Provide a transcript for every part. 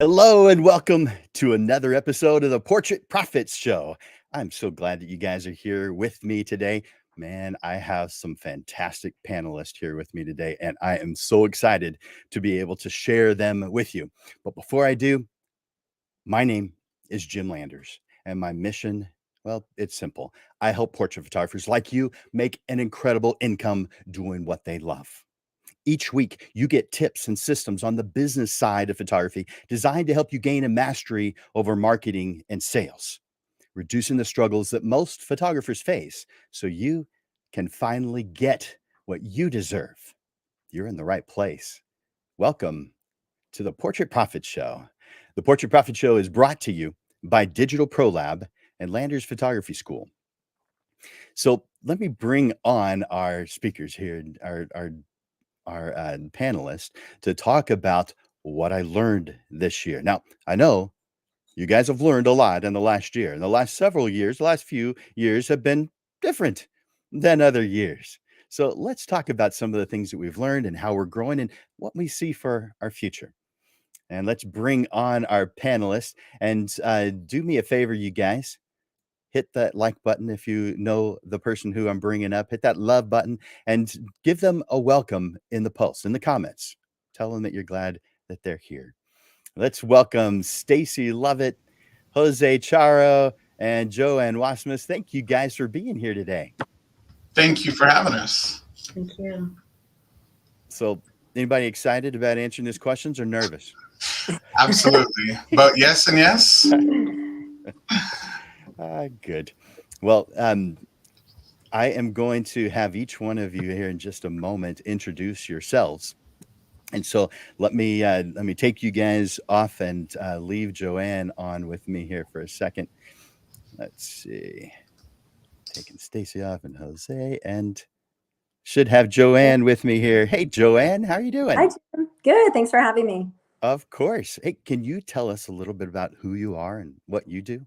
Hello and welcome to another episode of the Portrait Profits Show. I'm so glad that you guys are here with me today. Man, I have some fantastic panelists here with me today, and I am so excited to be able to share them with you. But before I do, my name is Jim Landers, and my mission, well, it's simple. I help portrait photographers like you make an incredible income doing what they love. Each week, you get tips and systems on the business side of photography designed to help you gain a mastery over marketing and sales, reducing the struggles that most photographers face so you can finally get what you deserve. You're in the right place. Welcome to the Portrait Profit Show. The Portrait Profit Show is brought to you by Digital Pro Lab and Landers Photography School. So let me bring on our speakers here, our panelists to talk about what I learned this year. Now, I know you guys have learned a lot in the last year. In the last several years, the last few years have been different than other years. So let's talk about some of the things that we've learned and how we're growing and what we see for our future. And let's bring on our panelists and do me a favor, you guys. Hit that like button if you know the person who I'm bringing up. Hit that love button and give them a welcome in the post, in the comments. Tell them that you're glad that they're here. Let's welcome Stacey, Lovett, Jose Charo, and Joanne Wasmus. Thank you guys for being here today. Thank you for having us. Thank you. So, anybody excited about answering these questions or nervous? Absolutely. But yes and yes. Good. Well, I am going to have each one of you here in just a moment introduce yourselves. And so let me take you guys off and leave Joanne on with me here for a second. Let's see. Taking Stacey off and Jose, and should have Joanne with me here. Hey, Joanne, how are you doing? Hi, Jim. Good. Thanks for having me. Of course. Hey, can you tell us a little bit about who you are and what you do?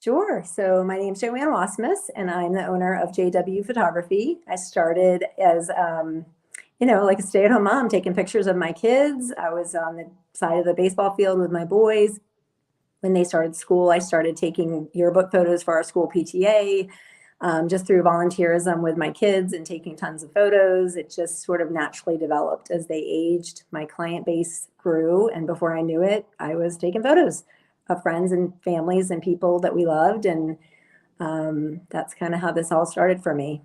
Sure. So my name's Joanne Wasmus, and I'm the owner of JW Photography. I started as, like a stay-at-home mom, taking pictures of my kids. I was on the side of the baseball field with my boys. When they started school, I started taking yearbook photos for our school PTA, just through volunteerism with my kids and taking tons of photos. It just sort of naturally developed as they aged. My client base grew, and before I knew it, I was taking photos of friends and families and people that we loved. And that's kind of how this all started for me.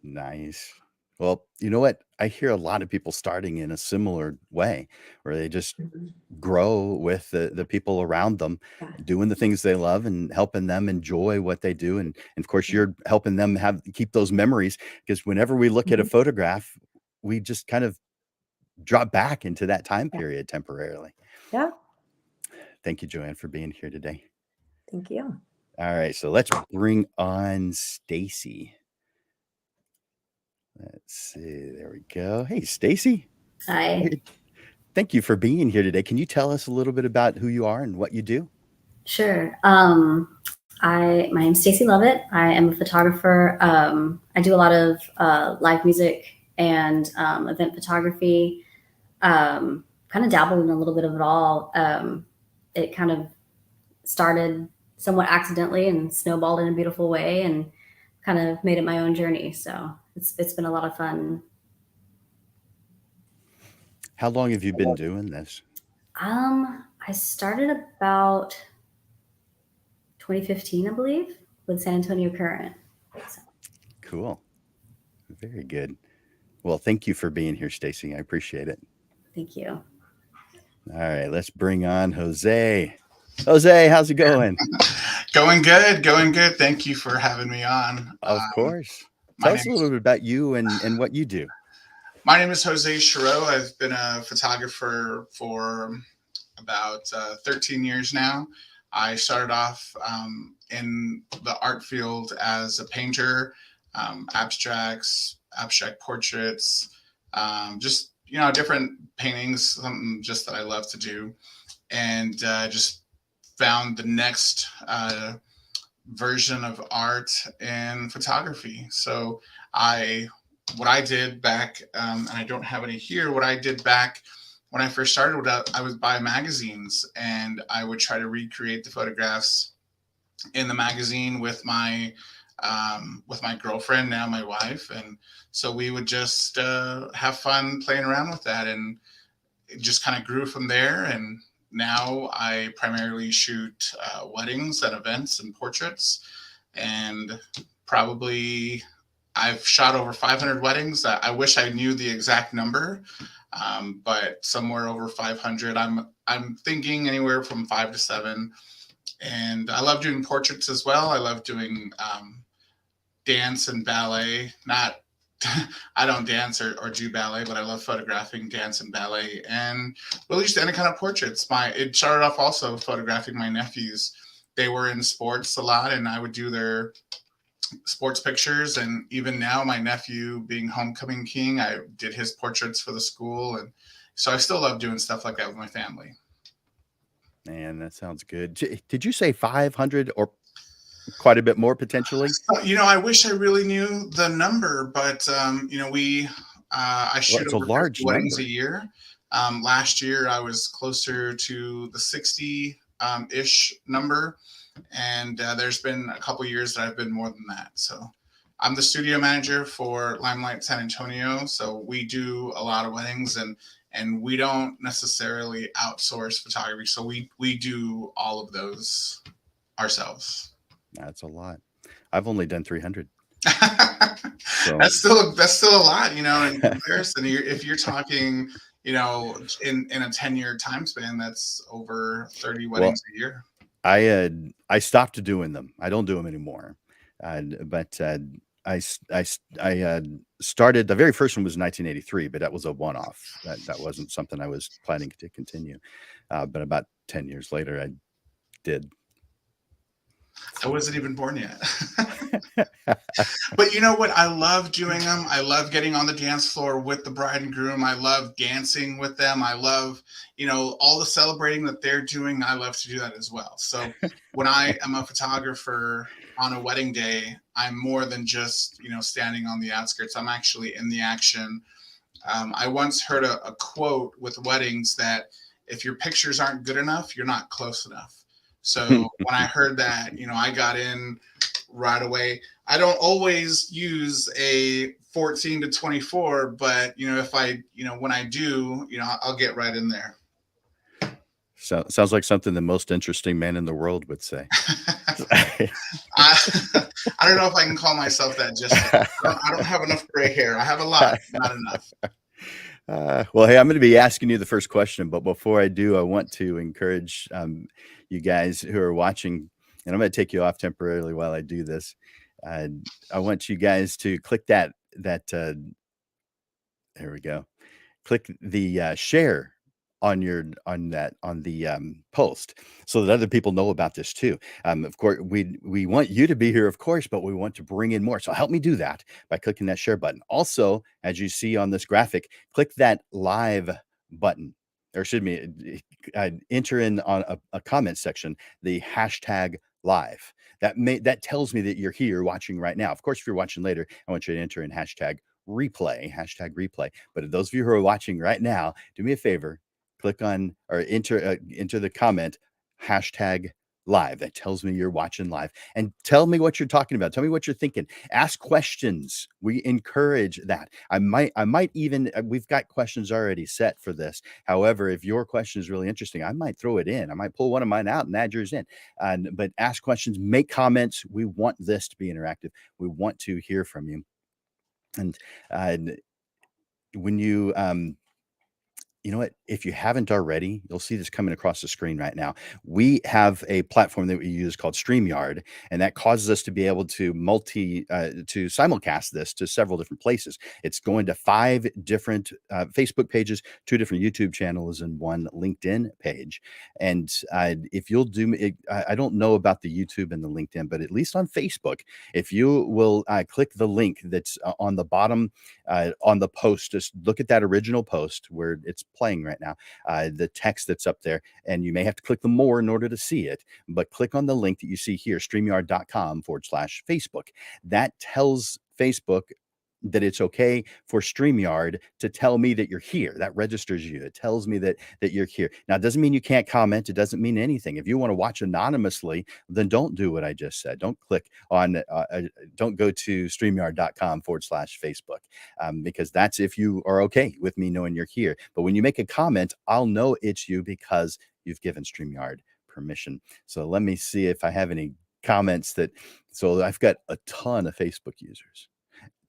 Nice. Well, you know what? I hear a lot of people starting in a similar way where they just grow with the people around them, Yeah. doing the things they love and helping them enjoy what they do. And of course, you're helping them keep those memories because whenever we look at a Mhm. photograph, we just kind of drop back into that time Yeah. period temporarily. Yeah. Thank you, Joanne, for being here today. Thank you. All right, so let's bring on Stacey. Let's see. There we go. Hey, Stacey. Hi. Thank you for being here today. Can you tell us a little bit about who you are and what you do? Sure. My name's Stacey Lovett. I am a photographer. I do a lot of live music and event photography. Kind of dabbled in a little bit of it all. It kind of started somewhat accidentally and snowballed in a beautiful way, and kind of made it my own journey. So it's been a lot of fun. How long have you been doing this? I started about 2015, I believe, with San Antonio Current. So. Cool. Very good. Well, thank you for being here, Stacey. I appreciate it. Thank you. All right, let's bring on Jose. Jose, how's it going? Going good. Going good. Thank you for having me on. Of course. Tell us a little bit about you and what you do. My name is Jose Charo. I've been a photographer for about 13 years now. I started off in the art field as a painter, abstract portraits, just different paintings, something just that I love to do, and just found the next version of art in photography. So what I did back, and I don't have any here, what I did back when I first started, I would buy magazines and I would try to recreate the photographs in the magazine with my girlfriend, now my wife. And so we would just have fun playing around with that, and it just kind of grew from there. And now I primarily shoot weddings and events and portraits, and probably I've shot over 500 weddings. I wish I knew the exact number, but somewhere over 500. I'm thinking anywhere from 5 to 7. And I love doing portraits as well. I love doing dance and ballet. Not, I don't dance or do ballet, but I love photographing dance and ballet, and really just any kind of portraits. It started off also photographing my nephews. They were in sports a lot, and I would do their sports pictures. And even now, my nephew being homecoming king, I did his portraits for the school. And so I still love doing stuff like that with my family. Man, that sounds good. Did you say 500 or quite a bit more potentially? I wish I really knew the number, but I shoot it's a over large 50 weddings number. a year. Last year I was closer to the 60 ish number, and there's been a couple years that I've been more than that. So I'm the studio manager for Limelight San Antonio, so we do a lot of weddings, and we don't necessarily outsource photography, so we do all of those ourselves. That's a lot. I've only done 300. So. That's still a lot, in comparison. If you're talking, in a 10-year time span, that's over 30 weddings a year. I stopped doing them. I don't do them anymore. But I started, the very first one was 1983, but that was a one-off. That wasn't something I was planning to continue. But about 10 years later, I did. I wasn't even born yet. But you know what? I love doing them. I love getting on the dance floor with the bride and groom. I love dancing with them. I love, all the celebrating that they're doing. I love to do that as well. So when I am a photographer on a wedding day, I'm more than just, standing on the outskirts. I'm actually in the action. I once heard a quote with weddings that if your pictures aren't good enough, you're not close enough. So when I heard that, I got in right away. I don't always use a 14 to 24, but if I, when I do, I'll get right in there. So sounds like something the most interesting man in the world would say. I don't know if I can call myself that just yet. I don't have enough gray hair. I have a lot, not enough. Well, hey, I'm going to be asking you the first question, but before I do, I want to encourage you guys who are watching, and I'm going to take you off temporarily while I do this. I want you guys to click that there we go. Click the share on the post, so that other people know about this too. Of course, we want you to be here, of course, but we want to bring in more. So help me do that by clicking that share button. Also, as you see on this graphic, click that live button, or excuse me, enter in on a comment section the hashtag live. That tells me that you're here watching right now. Of course, if you're watching later, I want you to enter in hashtag replay. But those of you who are watching right now, do me a favor, click on or enter the comment hashtag live. That tells me you're watching live, and tell me what you're talking about. Tell me what you're thinking. Ask questions. We encourage that. I might even, we've got questions already set for this. However, if your question is really interesting, I might throw it in. I might pull one of mine out and add yours in. But ask questions, make comments. We want this to be interactive. We want to hear from you. And when you you know what? If you haven't already, you'll see this coming across the screen right now. We have a platform that we use called StreamYard, and that causes us to be able to to simulcast this to several different places. It's going to 5 different Facebook pages, 2 different YouTube channels, and 1 LinkedIn page. And if you'll do it, I don't know about the YouTube and the LinkedIn, but at least on Facebook, if you will click the link that's on the bottom on the post, just look at that original post where it's playing right now, the text that's up there, and you may have to click the more in order to see it, but click on the link that you see here, streamyard.com/Facebook. That tells Facebook that it's okay for StreamYard to tell me that you're here. That registers you. It tells me that you're here. Now, it doesn't mean you can't comment. It doesn't mean anything. If you want to watch anonymously, then don't do what I just said. Don't click on, don't go to StreamYard.com/Facebook, because that's if you are okay with me knowing you're here. But when you make a comment, I'll know it's you because you've given StreamYard permission. So let me see if I have any comments so I've got a ton of Facebook users.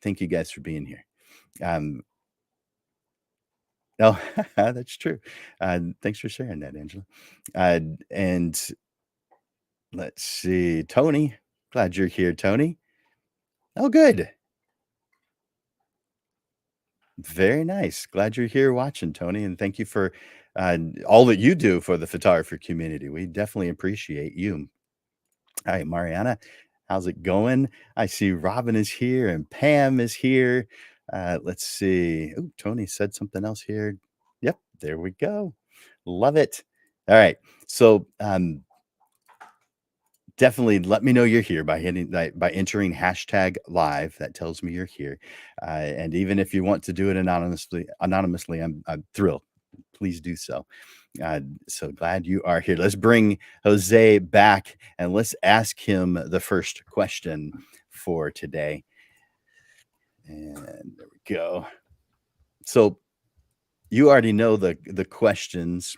Thank you guys for being here. No, that's true. Thanks for sharing that, Angela. And let's see, Tony. Glad you're here, Tony. Oh, good. Very nice. Glad you're here watching, Tony. And thank you for all that you do for the photographer community. We definitely appreciate you. All right, Mariana, how's it going? I see Robin is here and Pam is here. Let's see. Oh, Tony said something else here. Yep, there we go. Love it. All right. So definitely let me know you're here by entering #live. That tells me you're here. And even if you want to do it anonymously, I'm thrilled. Please do so. So glad you are here. Let's bring Jose back and let's ask him the first question for today. And there we go. So you already know the questions,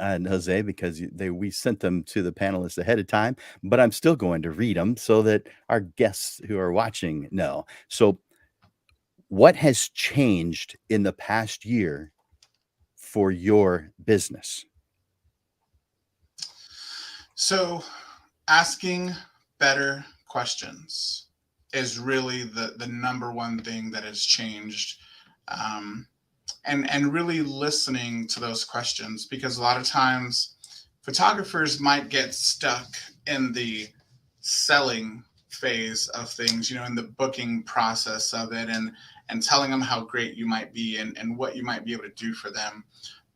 Jose, because we sent them to the panelists ahead of time, but I'm still going to read them so that our guests who are watching know. So what has changed in the past year for your business? So asking better questions is really the number one thing that has changed. And really listening to those questions, because a lot of times photographers might get stuck in the selling phase of things, in the booking process of it, and telling them how great you might be and what you might be able to do for them.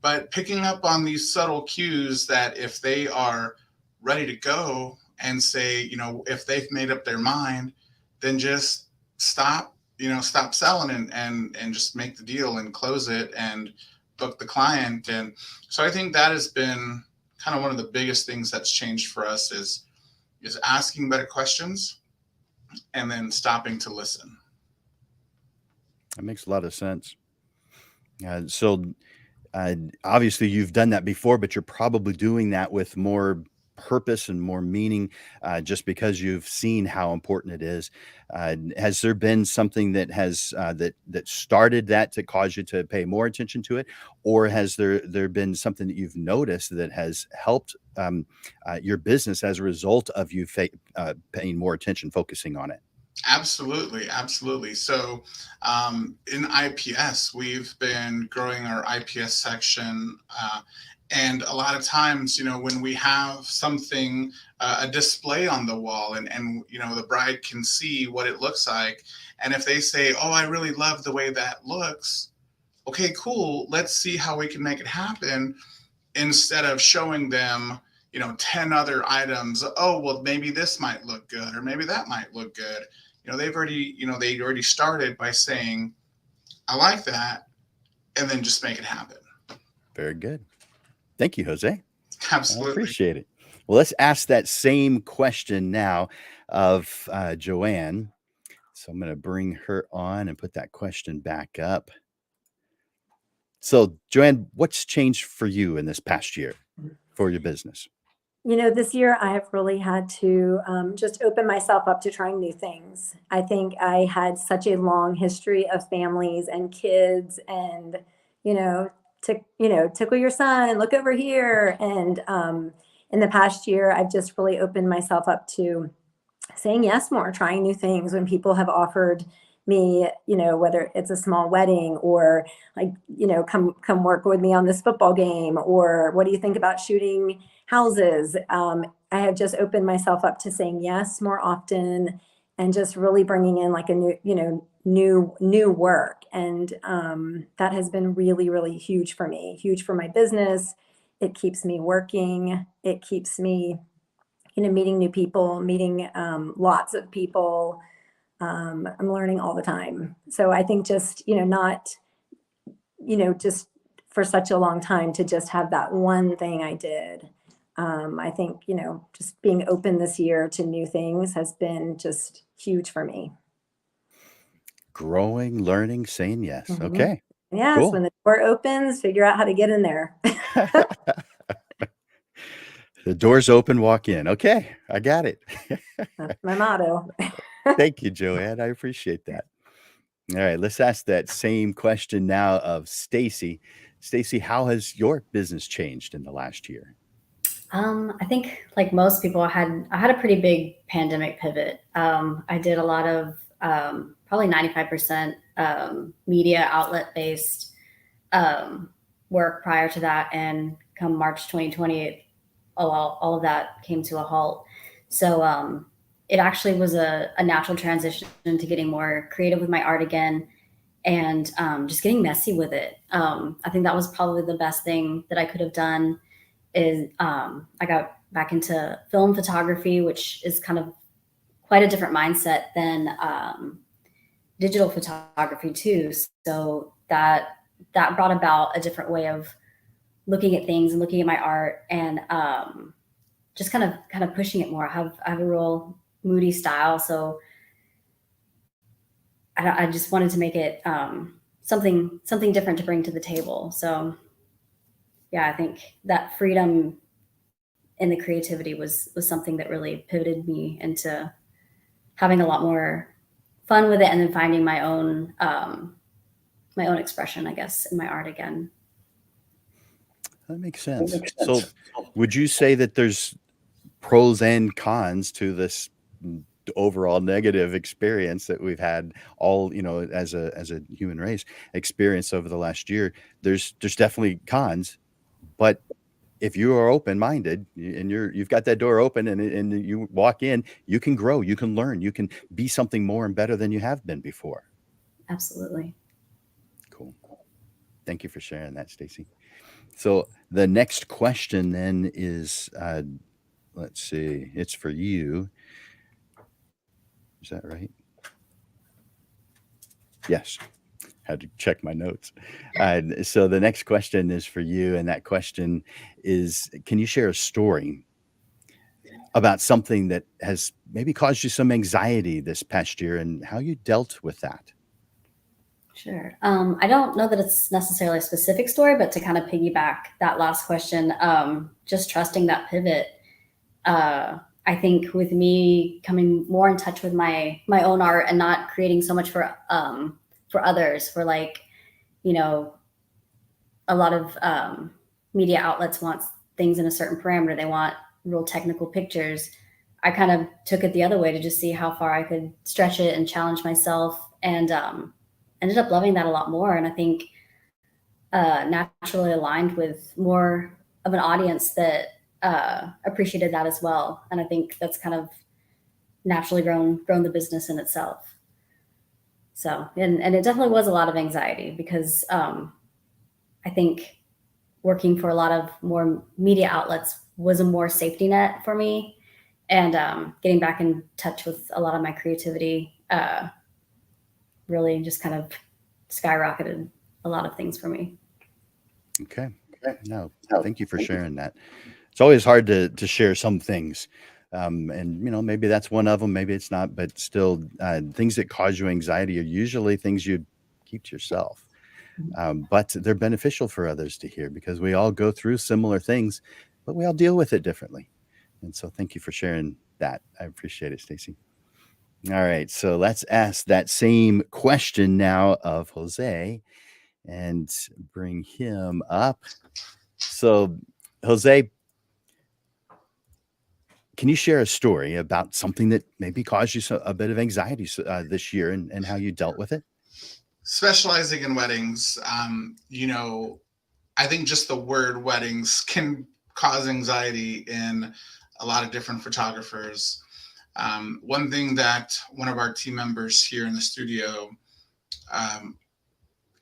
But picking up on these subtle cues that if they are ready to go and say, if they've made up their mind, then just stop selling and just make the deal and close it and book the client. And so I think that has been kind of one of the biggest things that's changed for us is asking better questions and then stopping to listen. That makes a lot of sense. So obviously you've done that before, but you're probably doing that with more purpose and more meaning, just because you've seen how important it is. Has there been something that has that started that to cause you to pay more attention to it, or has there been something that you've noticed that has helped your business as a result of you paying more attention, focusing on it? Absolutely. So in IPS, we've been growing our IPS section. And a lot of times, when we have something, a display on the wall and the bride can see what it looks like. And if they say, oh, I really love the way that looks. Okay, cool. Let's see how we can make it happen, instead of showing them, 10 other items. Oh, well, maybe this might look good, or maybe that might look good. They already started by saying, I like that, and then just make it happen. Very good. Thank you, Jose. Absolutely. I appreciate it. Well, let's ask that same question now of Joanne. So I'm going to bring her on and put that question back up. So, Joanne, what's changed for you in this past year for your business? This year I have really had to just open myself up to trying new things. I think I had such a long history of families and kids and, tickle your son, look over here. And in the past year, I've just really opened myself up to saying yes more, trying new things when people have offered me, whether it's a small wedding or come work with me on this football game, or what do you think about shooting houses? I have just opened myself up to saying yes more often and just really bringing in like a new work. And that has been really, really huge for me, huge for my business. It keeps me working. It keeps me, meeting new people, meeting lots of people. I'm learning all the time. So I think just, not, just for such a long time to just have that one thing I did. I think, just being open this year to new things has been just huge for me. Growing, learning, saying yes. Mhm. Okay, Yes, cool. when the door opens, figure out how to get in there. The door's open, walk in. Okay, I got it. That's my motto. Thank you, Joanne. I appreciate that. All right, let's ask that same question now of Stacey. Stacey, how has your business changed in the last year? I think like most people, I had a pretty big pandemic pivot. I did a lot of probably 95% media outlet based work prior to that, and come March 2020, all of that came to a halt. So it actually was a natural transition to getting more creative with my art again, and just getting messy with it. I think that was probably the best thing that I could have done. Is I got back into film photography, which is kind of quite a different mindset than digital photography too. So that brought about a different way of looking at things and looking at my art, and just kind of pushing it more. I have a real moody style, so I just wanted to make it something different to bring to the table. So yeah, I think that freedom and the creativity was something that really pivoted me into having a lot more fun with it, and then finding my own expression, I guess, in my art again. That makes sense. So, would you say that there's pros and cons to this overall negative experience that we've had all, as a human race experience over the last year? There's definitely cons, but if you are open-minded and you've got that door open and you walk in, you can grow, you can learn, you can be something more and better than you have been before. Absolutely. Cool. Thank you for sharing that, Stacey. So the next question then is, let's see, it's for you. Is that right? Yes. Had to check my notes. So the next question is for you, and that question is, can you share a story about something that has maybe caused you some anxiety this past year and how you dealt with that? Sure. I don't know that it's necessarily a specific story, but to kind of piggyback that last question, just trusting that pivot. I think with me coming more in touch with my own art and not creating so much for others, for like, a lot of media outlets want things in a certain parameter. They want real technical pictures. I kind of took it the other way to just see how far I could stretch it and challenge myself, and ended up loving that a lot more. And I think naturally aligned with more of an audience that appreciated that as well. And I think that's kind of naturally grown the business in itself. So, and it definitely was a lot of anxiety, because I think working for a lot of more media outlets was a more safety net for me, and getting back in touch with a lot of my creativity really just kind of skyrocketed a lot of things for me. Okay. No, thank you for sharing that. It's always hard to share some things. And maybe that's one of them, maybe it's not, but still, things that cause you anxiety are usually things you keep to yourself. But they're beneficial for others to hear, because we all go through similar things, but we all deal with it differently. And so thank you for sharing that. I appreciate it, Stacey. All right, so let's ask that same question now of Jose and bring him up. So, Jose, can you share a story about something that maybe caused you a bit of anxiety this year, and how you dealt with it? Specializing in weddings, I think just the word weddings can cause anxiety in a lot of different photographers. One thing that one of our team members here in the studio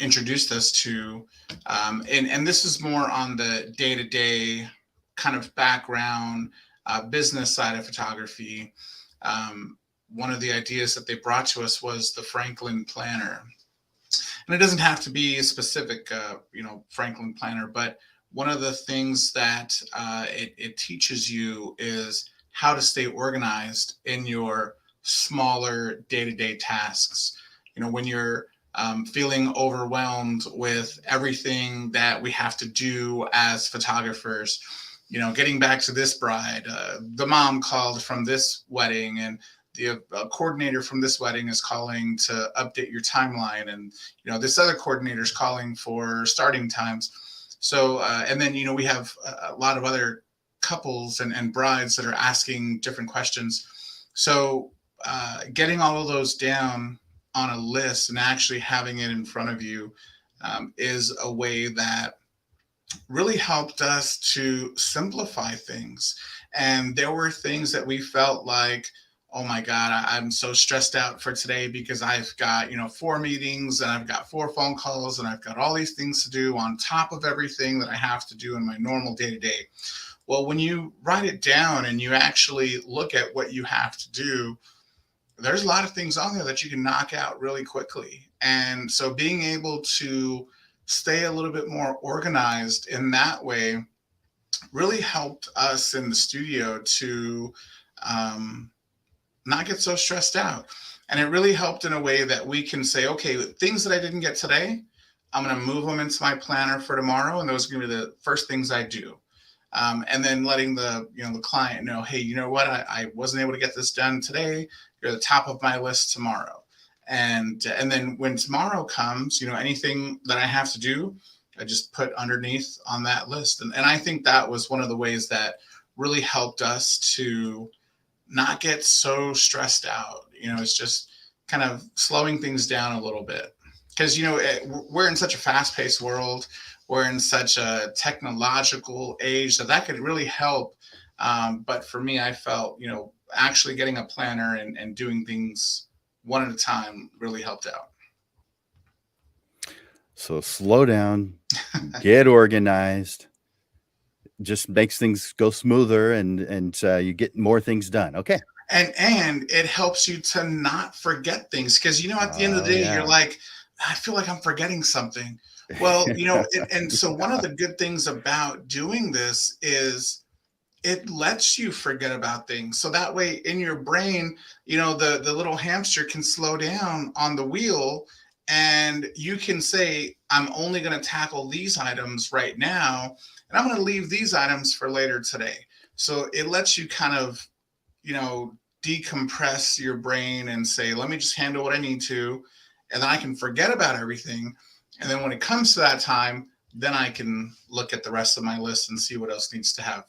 introduced us to, and this is more on the day-to-day kind of background business side of photography. one of the ideas that they brought to us was the Franklin Planner. And it doesn't have to be a specific, Franklin Planner, but one of the things that it teaches you is how to stay organized in your smaller day-to-day tasks. When you're feeling overwhelmed with everything that we have to do as photographers, getting back to this bride, the mom called from this wedding, and the coordinator from this wedding is calling to update your timeline, and this other coordinator is calling for starting times. So and then we have a lot of other couples and brides that are asking different questions. So getting all of those down on a list and actually having it in front of you is a way that really helped us to simplify things. And there were things that we felt like, oh my God, I'm so stressed out for today because I've got, 4 meetings and I've got 4 phone calls and I've got all these things to do on top of everything that I have to do in my normal day-to-day. Well, when you write it down and you actually look at what you have to do, there's a lot of things on there that you can knock out really quickly. And so being able to stay a little bit more organized in that way really helped us in the studio to not get so stressed out. And it really helped in a way that we can say, okay, things that I didn't get today, I'm going to move them into my planner for tomorrow. And those are going to be the first things I do. And then letting the client know, hey, you know what? I wasn't able to get this done today. You're at the top of my list tomorrow. And then when tomorrow comes, anything that I have to do, I just put underneath on that list. And I think that was one of the ways that really helped us to not get so stressed out. It's just kind of slowing things down a little bit, because we're in such a fast-paced world. We're in such a technological age that could really help. But for me, I felt actually getting a planner and doing things one at a time really helped out. So slow down, get organized, just makes things go smoother, and you get more things done. Okay. And it helps you to not forget things, because at the end of the day, yeah. You're like, I feel like I'm forgetting something. Well, and so one of the good things about doing this is it lets you forget about things. So that way in your brain, the little hamster can slow down on the wheel, and you can say, I'm only going to tackle these items right now, and I'm going to leave these items for later today. So it lets you kind of, decompress your brain and say, let me just handle what I need to, and then I can forget about everything. And then when it comes to that time, then I can look at the rest of my list and see what else needs to happen.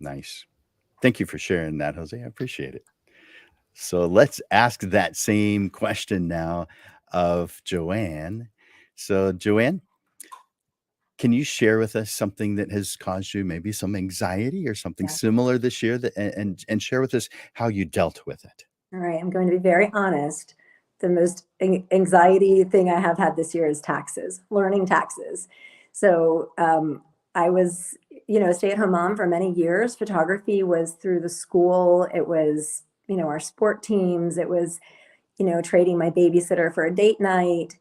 Nice. Thank you for sharing that, Jose. I appreciate it. So let's ask that same question now of Joanne. So Joanne, can you share with us something that has caused you maybe some anxiety or something similar this year, and share with us how you dealt with it? All right, I'm going to be very honest. The most anxiety thing I have had this year is taxes, learning taxes. So I was, a stay-at-home mom for many years. Photography was through the school. It was, our sport teams. It was, trading my babysitter for a date night.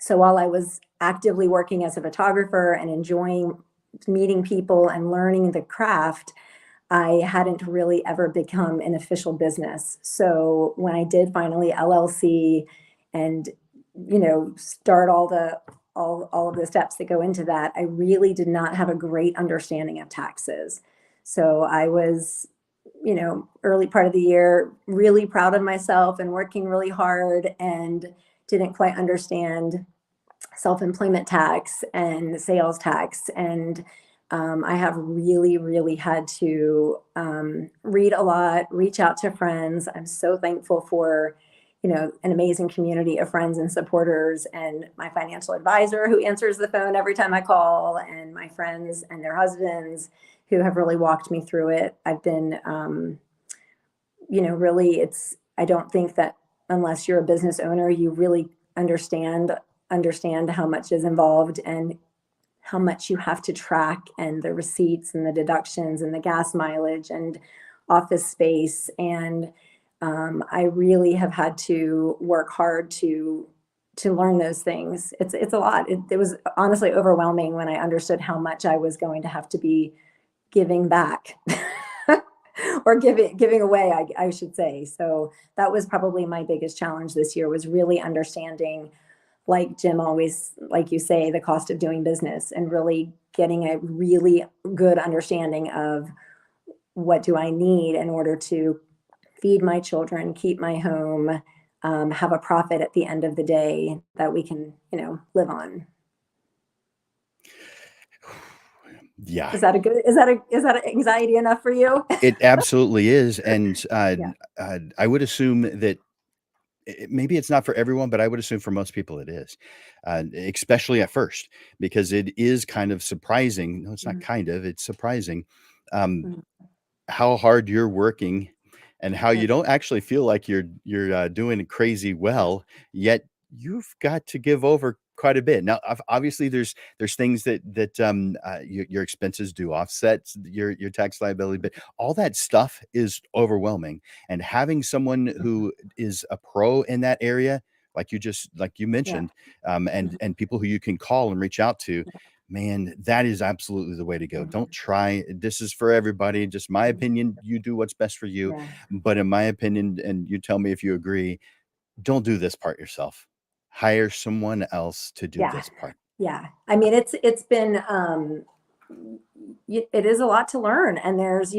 So while I was actively working as a photographer and enjoying meeting people and learning the craft, I hadn't really ever become an official business. So when I did finally LLC and, start all of the steps that go into that, I really did not have a great understanding of taxes. So I was, early part of the year, really proud of myself and working really hard, and didn't quite understand self-employment tax and sales tax. And I have really had to read a lot, reach out to friends. I'm so thankful for, an amazing community of friends and supporters, and my financial advisor who answers the phone every time I call, and my friends and their husbands who have really walked me through it. I've been, really, I don't think that unless you're a business owner, you really understand how much is involved and how much you have to track, and the receipts and the deductions and the gas mileage and office space. And I really have had to work hard to learn those things. It's a lot. It was honestly overwhelming when I understood how much I was going to have to be giving back or giving away, I should say. So that was probably my biggest challenge this year, was really understanding, like Jim always, like you say, the cost of doing business, and really getting a really good understanding of what do I need in order to feed my children, keep my home, have a profit at the end of the day that we can, live on. Yeah, Is that anxiety enough for you? it absolutely is. And Yeah. I would assume that maybe it's not for everyone, but I would assume for most people it is, especially at first, because it is kind of surprising. No, it's not kind of, it's surprising um, Mhm. how hard you're working and how you Right. don't actually feel like you're doing crazy well, yet you've got to give over quite a bit. Now, obviously, there's things that your expenses do offset your tax liability, but all that stuff is overwhelming. And having someone who is a pro in that area, like you Yeah. mentioned, and people who you can call and reach out to, man, that is absolutely the way to go. Don't try. This is for everybody. Just my opinion. You do what's best for you. Yeah. But in my opinion, and you tell me if you agree, don't do this part yourself. Hire someone else to do Yeah. this part. Yeah. I mean, it's been, it is a lot to learn. And there's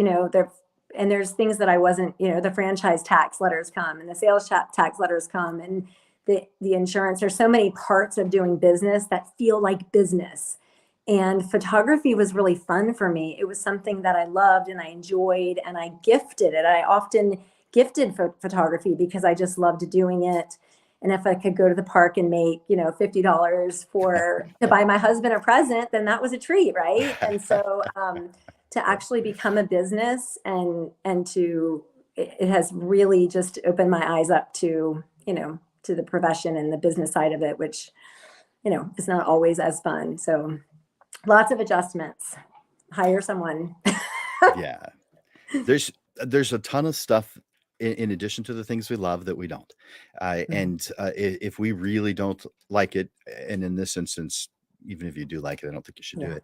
things that I wasn't, the franchise tax letters come, and the sales tax letters come, and the insurance. There's so many parts of doing business that feel like business. And photography was really fun for me. It was something that I loved and I enjoyed, and I gifted it. I often gifted photography because I just loved doing it. And if I could go to the park and make, $50 to buy my husband a present, then that was a treat, right? And so to actually become a business, and it has really just opened my eyes up to, to the profession and the business side of it, which, is not always as fun. So lots of adjustments. Hire someone. Yeah. There's a ton of stuff in addition to the things we love that we don't. And if we really don't like it, and in this instance, even if you do like it, I don't think you should do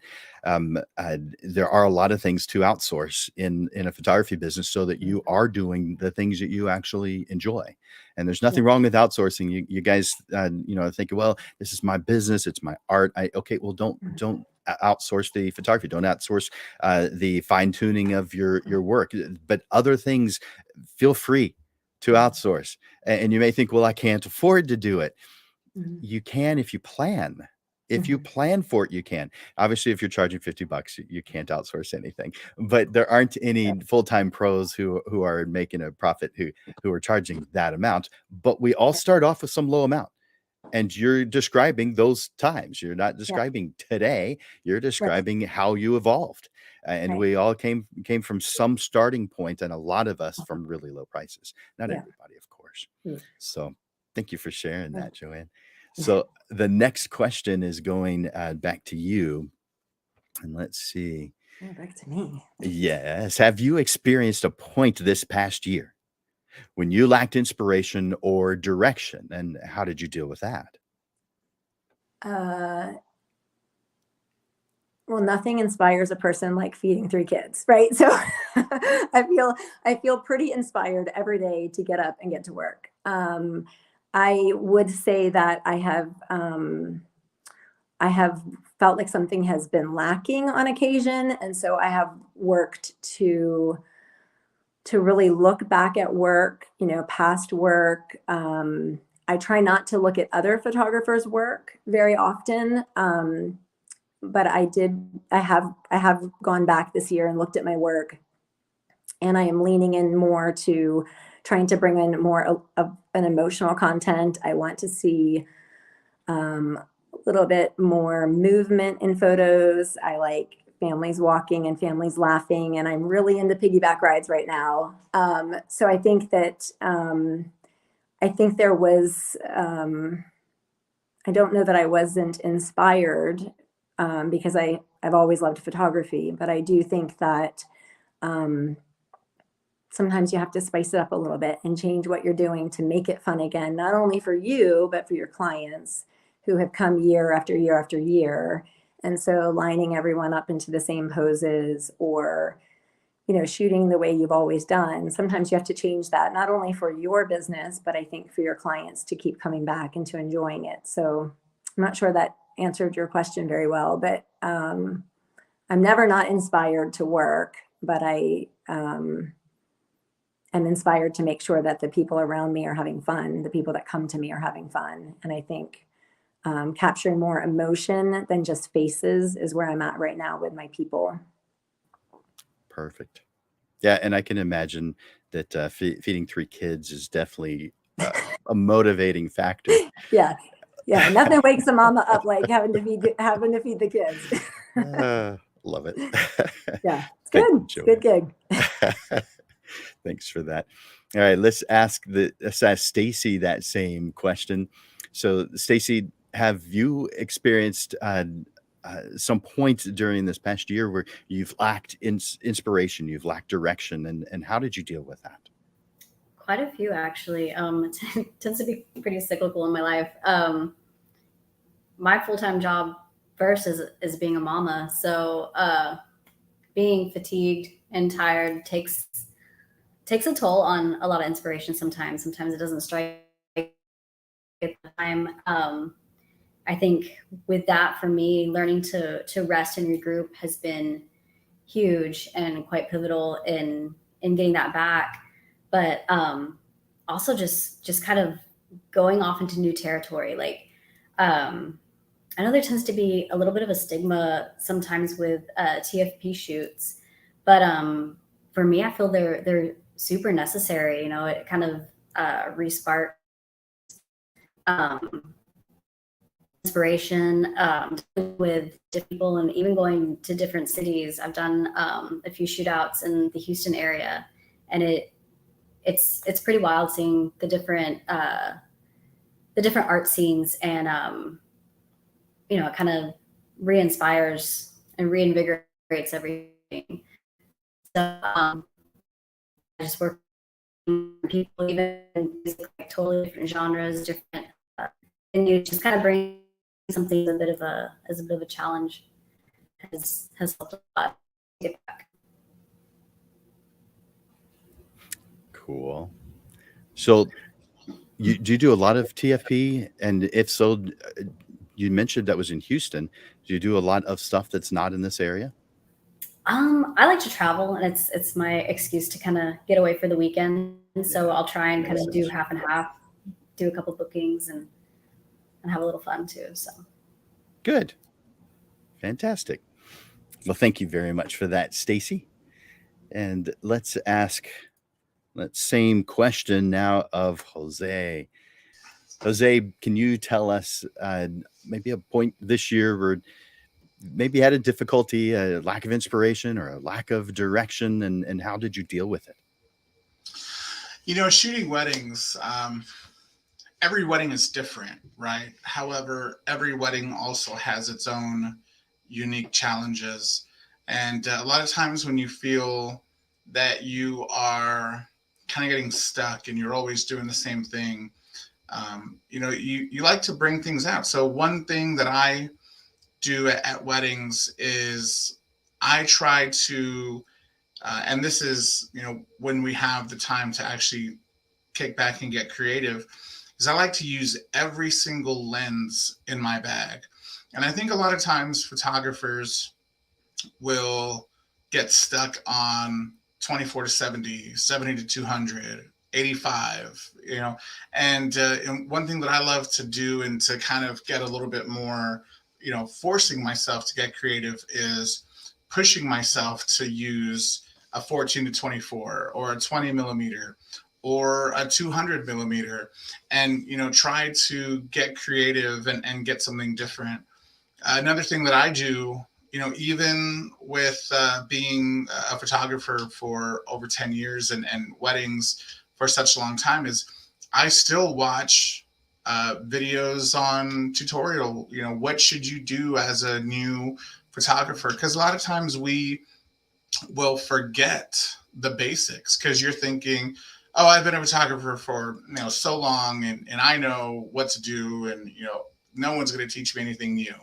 Yeah. it. There are a lot of things to outsource in a photography business so that you are doing the things that you actually enjoy. And there's nothing wrong with outsourcing. You guys, think, well, this is my business, it's my art. Okay, well, don't outsource the photography. Don't outsource the fine tuning of your work. But other things, feel free to outsource. And you may think, well, I can't afford to do it. Mhm. You can if you plan. If you Mhm. plan for it, you can. Obviously, if you're charging $50, you can't outsource anything. But there aren't any full-time pros who are making a profit who are charging that amount. But we all start off with some low amount. And you're describing those times. You're not Yeah. describing today. You're Right. describing how you evolved. And Right. we all came from some starting point, and a lot of us from really low prices. Not Yeah. everybody, of course. Mm. So thank you for sharing Yeah. that, Joanne. So the next question is going back to you. And let's see. Oh, back to me. Yes. Have you experienced a point this past year when you lacked inspiration or direction? And how did you deal with that? Well, nothing inspires a person like feeding 3 kids, right? So I feel pretty inspired every day to get up and get to work. I would say that I have felt like something has been lacking on occasion, and so I have worked to really look back at work, past work. I try not to look at other photographers' work very often. But I have gone back this year and looked at my work, and I am leaning in more to trying to bring in more of an emotional content. I want to see a little bit more movement in photos. I like families walking and families laughing, and I'm really into piggyback rides right now. So I think that there was, I don't know that I wasn't inspired, because I've always loved photography, but I do think that sometimes you have to spice it up a little bit and change what you're doing to make it fun again, not only for you, but for your clients who have come year after year after year. And so lining everyone up into the same poses, or shooting the way you've always done. Sometimes you have to change that, not only for your business, but I think for your clients to keep coming back and to enjoying it. So I'm not sure that answered your question very well, but I'm never not inspired to work, but I am inspired to make sure that the people around me are having fun. The people that come to me are having fun. And I think capturing more emotion than just faces is where I'm at right now with my people. Perfect. Yeah, and I can imagine that feeding 3 kids is definitely a motivating factor. Yeah. Nothing wakes a mama up like having to feed the kids. Love it. Yeah, it's Thank good. you, It's a good gig. Thanks for that. All right, let's ask Stacey that same question. So, Stacey, have you experienced some point during this past year where you've lacked inspiration, you've lacked direction, and how did you deal with that? Quite a few, actually. It tends to be pretty cyclical in my life. My full-time job first is being a mama. So being fatigued and tired takes a toll on a lot of inspiration sometimes. Sometimes it doesn't strike at the time. I think with that, for me, learning to rest and regroup has been huge and quite pivotal in getting that back. But also just kind of going off into new territory. Like I know there tends to be a little bit of a stigma sometimes with TFP shoots, but for me, I feel they're super necessary. It kind of re-sparks inspiration with different people, and even going to different cities. I've done a few shootouts in the Houston area, and it's pretty wild seeing the different art scenes, and it kind of re-inspires and reinvigorates everything. So I just work with people, even in music, like totally different genres, different, and you just kind of bring something as a bit of a challenge has helped a lot to get back. Cool. So do you do a lot of TFP? And if so, you mentioned that was in Houston. Do you do a lot of stuff that's not in this area? I like to travel, and it's my excuse to kind of get away for the weekend. So I'll try and kind of do half and half, do a couple bookings, and have a little fun too. So Good. Fantastic. Well, thank you very much for that, Stacey. And let's ask that same question now of Jose. Jose, can you tell us maybe a point this year where maybe had a difficulty, a lack of inspiration or a lack of direction, and how did you deal with it? Shooting weddings, every wedding is different, right? However, every wedding also has its own unique challenges. And a lot of times when you feel that you are kind of getting stuck and you're always doing the same thing, you like to bring things out. So one thing that I do at weddings is I try to, and this is, when we have the time to actually kick back and get creative, is I like to use every single lens in my bag. And I think a lot of times photographers will get stuck on 24 to 70, 70 to 200, 85, and one thing that I love to do, and to kind of get a little bit more, forcing myself to get creative, is pushing myself to use a 14 to 24 or a 20 millimeter or a 200 millimeter, and try to get creative and get something different. Another thing that I do, even with being a photographer for over 10 years and weddings for such a long time, is I still watch videos on tutorial, what should you do as a new photographer? Because a lot of times we will forget the basics because you're thinking, oh, I've been a photographer for so long, and I know what to do, and no one's going to teach me anything new.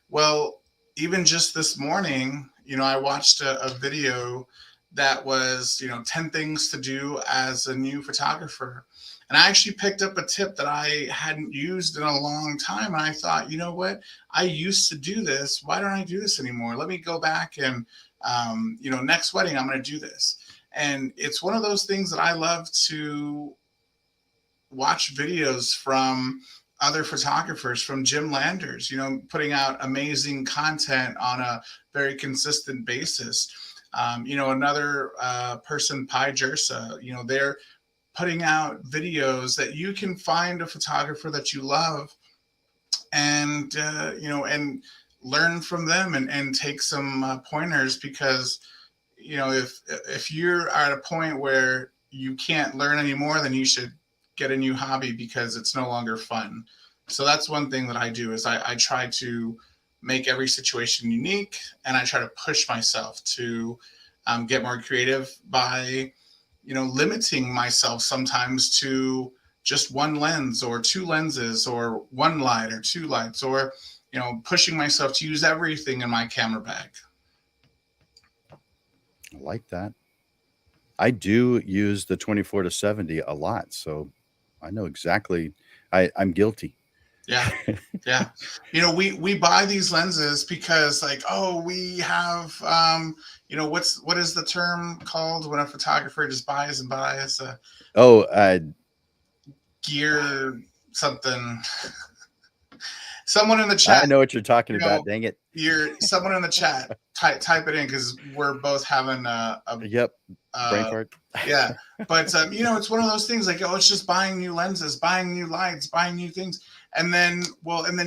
Well, even just this morning, I watched a video that was 10 things to do as a new photographer, and I actually picked up a tip that I hadn't used in a long time, and I thought, you know what, I used to do this, why don't I do this anymore? Let me go back and next wedding I'm going to do this. And it's one of those things that I love to watch videos from other photographers, from Jim Landers, putting out amazing content on a very consistent basis. Another person, Pi Jersa, they're putting out videos that you can find a photographer that you love, and and learn from them, and take some pointers, because if you're at a point where you can't learn anymore, then you should get a new hobby, because it's no longer fun. So that's one thing that I do, is I try to make every situation unique, and I try to push myself to get more creative by limiting myself sometimes to just one lens or two lenses, or one light or two lights, or pushing myself to use everything in my camera bag. I like that. I do use the 24-70 a lot, so I know exactly. I'm guilty. Yeah. Yeah. We buy these lenses because, like, oh, we have what is the term called when a photographer just buys and buys gear something? Someone in the chat, I know what you're talking about. Dang it. Someone in the chat, type it in, because we're both having a brain fart. Yeah. But it's one of those things, like, oh, it's just buying new lenses, buying new lights, buying new things. And then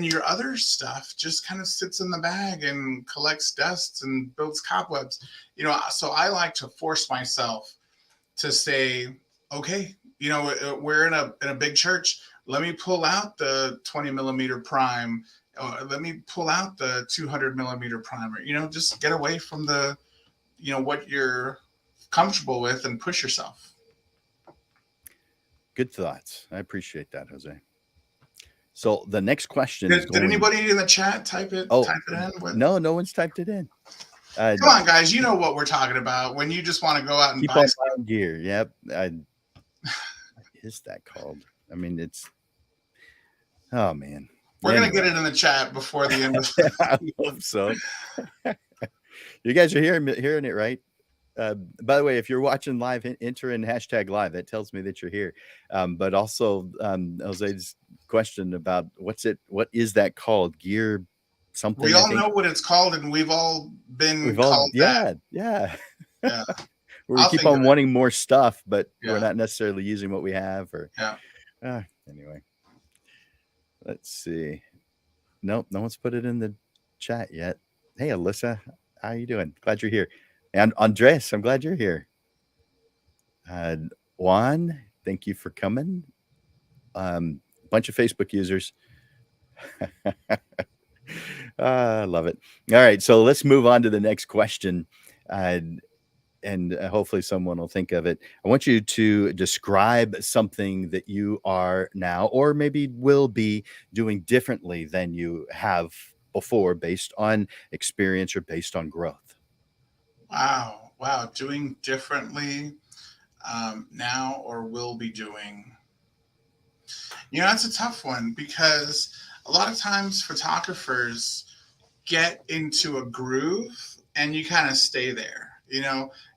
your other stuff just kind of sits in the bag and collects dust and builds cobwebs. So I like to force myself to say, okay, we're in a big church. Let me pull out the 20 millimeter prime. Let me pull out the 200 millimeter primer. Just get away from the, what you're comfortable with, and push yourself. Good thoughts. I appreciate that, Jose. So the next question did anybody in the chat type it in? No one's typed it in. Come on, guys. You know what we're talking about when you just want to go out and keep buy on gear. Yep. What is that called? I mean, oh man. We're going to get it in the chat before the end of I hope so. You guys are hearing it, right? By the way, if you're watching live, enter in #live. That tells me that you're here. But also, Jose's question about what is that called? Gear something. We all know what it's called, and we've all been called that. Yeah. We keep on wanting more stuff, but we're not necessarily using what we have. Anyway, let's see. Nope, no one's put it in the chat yet. Hey, Alyssa, how you doing? Glad you're here. And Andres, I'm glad you're here. Juan, thank you for coming. Bunch of Facebook users. I love it. All right, so let's move on to the next question. And hopefully someone will think of it. I want you to describe something that you are now, or maybe will be, doing differently than you have before, based on experience or based on growth. Wow. Doing differently now, or will be doing. That's a tough one, because a lot of times photographers get into a groove and you kind of stay there.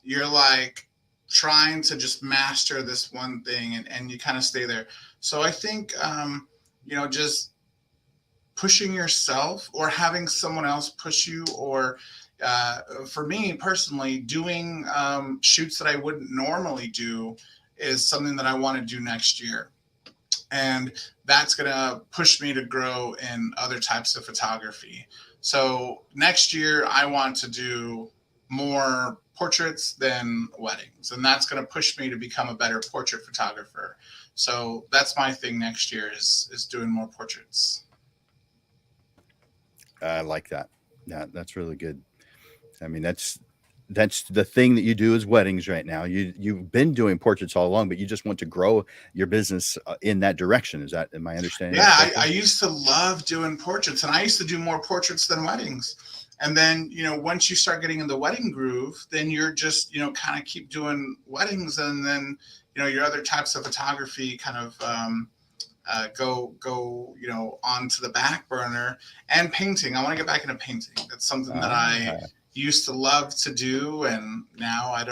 You're like trying to just master this one thing, and you kind of stay there. So I think, just pushing yourself, or having someone else push you, or for me personally, doing shoots that I wouldn't normally do is something that I want to do next year. And that's going to push me to grow in other types of photography. So next year, I want to do more portraits than weddings. And that's going to push me to become a better portrait photographer. So that's my thing next year, is doing more portraits. I like that. Yeah, that's really good. I mean, that's the thing that you do is weddings right now. You've been doing portraits all along, but you just want to grow your business in that direction. Am I understanding? Yeah, that I used to love doing portraits, and I used to do more portraits than weddings. And then, once you start getting in the wedding groove, then you're just, kind of keep doing weddings. And then, your other types of photography kind of go, onto the back burner. And painting. I want to get back into painting. That's something that I used to love to do. And now I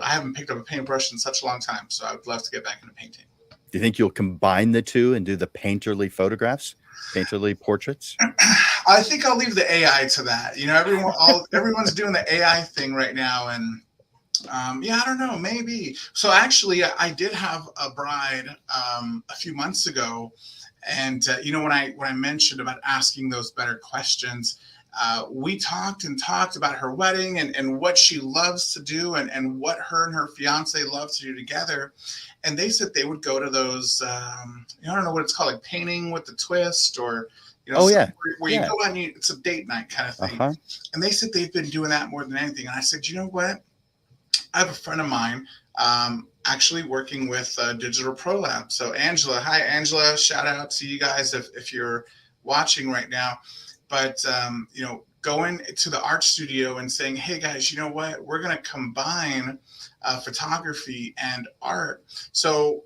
haven't picked up a paintbrush in such a long time. So I would love to get back into painting. Do you think you'll combine the two and do the painterly photographs, painterly portraits? I think I'll leave the AI to that. Everyone's doing the AI thing right now, and I don't know, maybe. So actually, I did have a bride a few months ago, and when I mentioned about asking those better questions, we talked about her wedding and what she loves to do and what her and her fiance love to do together. And they said they would go to those, I don't know what it's called, like painting with the twist, or, where you go on, it's a date night kind of thing. And they said they've been doing that more than anything. And I said, you know what? I have a friend of mine actually working with Digital Pro Lab. So Angela, hi, Angela, shout out to you guys if you're watching right now. But, going to the art studio and saying, hey, guys, you know what? We're going to combine photography and art. So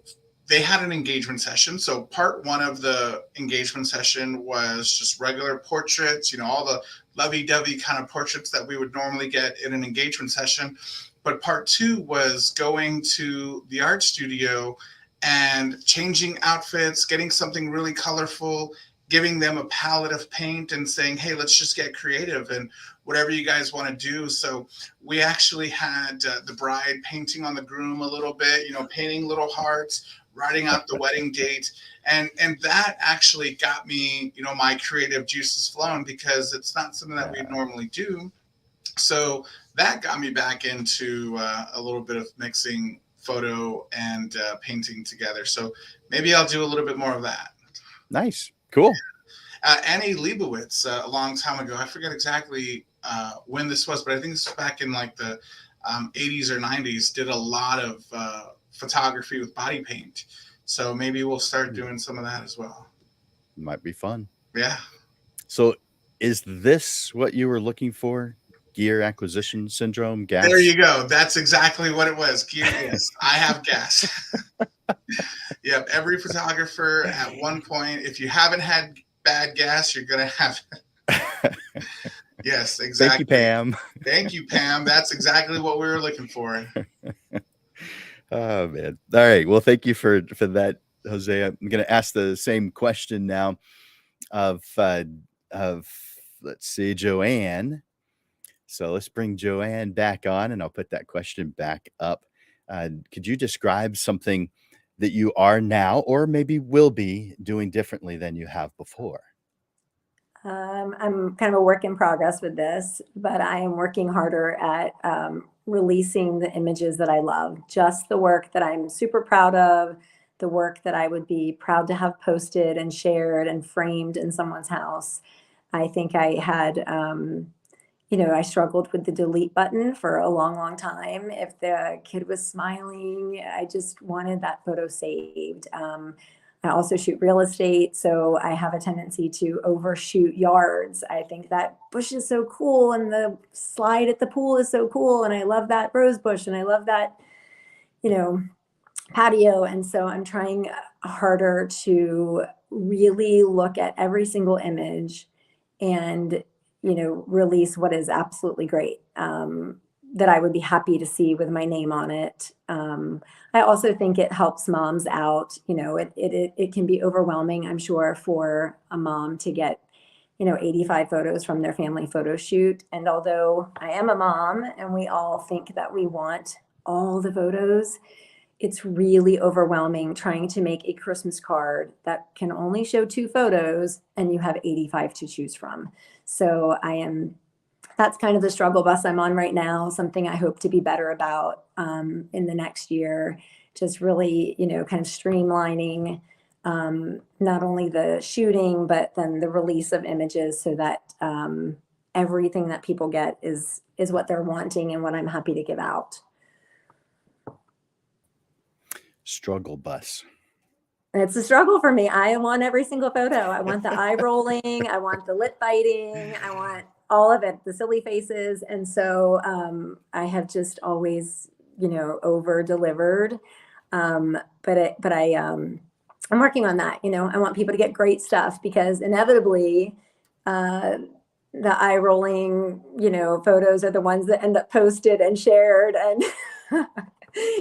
they had an engagement session. So part one of the engagement session was just regular portraits, all the lovey-dovey kind of portraits that we would normally get in an engagement session. But part two was going to the art studio and changing outfits, getting something really colorful, giving them a palette of paint and saying, hey, let's just get creative and whatever you guys want to do. So we actually had the bride painting on the groom a little bit, painting little hearts, writing out the wedding date. And that actually got me, my creative juices flowing, because it's not something that we normally do. So that got me back into a little bit of mixing photo and painting together. So maybe I'll do a little bit more of that. Nice. Cool. Annie Leibovitz, a long time ago, I forget exactly when this was, but I think this was back in like the 80s or 90s, did a lot of photography with body paint. So maybe we'll start doing some of that as well. Might be fun. Yeah. So is this what you were looking for? Gear acquisition syndrome, gas? There you go. That's exactly what it was. Gear, yes. I have gas. Yep. Every photographer at one point, if you haven't had bad gas, you're going to have it. Yes, exactly. Thank you, Pam. Thank you, Pam. That's exactly what we were looking for. Oh, man. All right. Well, thank you for that, Jose. I'm going to ask the same question now of let's see, Joanne. So let's bring Joanne back on, and I'll put that question back up. Could you describe something that you are now, or maybe will be, doing differently than you have before? I'm kind of a work in progress with this, but I am working harder at releasing the images that I love, just the work that I'm super proud of, the work that I would be proud to have posted and shared and framed in someone's house. I think I had, I struggled with the delete button for a long, long time. If the kid was smiling, I just wanted that photo saved. I also shoot real estate, so I have a tendency to overshoot yards. I think that bush is so cool, and the slide at the pool is so cool, and I love that rose bush, and I love that, patio. And so I'm trying harder to really look at every single image and release what is absolutely great, that I would be happy to see with my name on it. I also think it helps moms out. It can be overwhelming, I'm sure, for a mom to get, 85 photos from their family photo shoot. And although I am a mom and we all think that we want all the photos, it's really overwhelming trying to make a Christmas card that can only show 2 photos and you have 85 to choose from. So that's kind of the struggle bus I'm on right now, something I hope to be better about in the next year, just really, kind of streamlining not only the shooting, but then the release of images so that everything that people get is what they're wanting and what I'm happy to give out. Struggle bus. It's a struggle for me. I want every single photo. I want the eye rolling. I want the lip biting. I want all of it, the silly faces. And so I have just always, over delivered. I'm working on that. I want people to get great stuff, because inevitably the eye rolling, photos are the ones that end up posted and shared. And,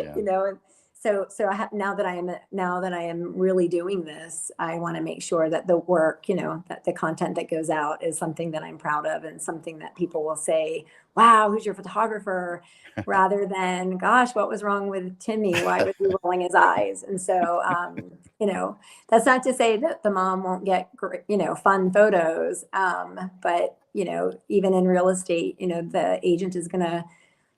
Yeah. So I have, now that I am really doing this, I want to make sure that the work, that the content that goes out is something that I'm proud of, and something that people will say, wow, who's your photographer? Rather than, gosh, what was wrong with Timmy? Why was he rolling his eyes? And so, that's not to say that the mom won't get, fun photos. But, even in real estate, the agent is going to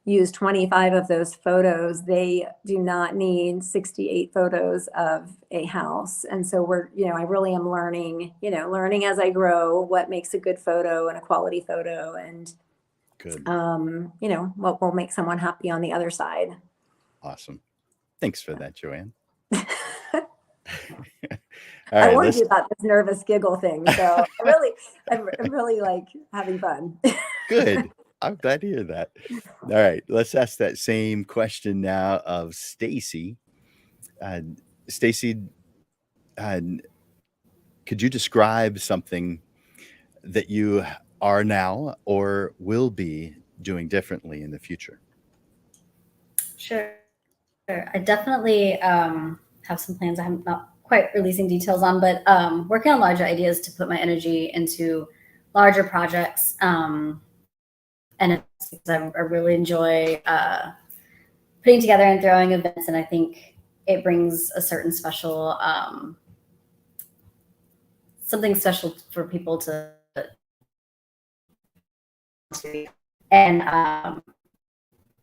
use 25 of those photos. They do not need 68 photos of a house. And so I really am learning as I grow, what makes a good photo and a quality photo, and Good. what will make someone happy on the other side. Awesome. Thanks for that, Joanne. I warned you about this nervous giggle thing. So I'm really like having fun. Good. I'm glad to hear that. All right, let's ask that same question now of Stacey. Stacey, could you describe something that you are now or will be doing differently in the future? Sure. I definitely have some plans I'm not quite releasing details on, but working on larger ideas to put my energy into larger projects. And it's because I really enjoy putting together and throwing events, and I think it brings a certain special, something special for people to. And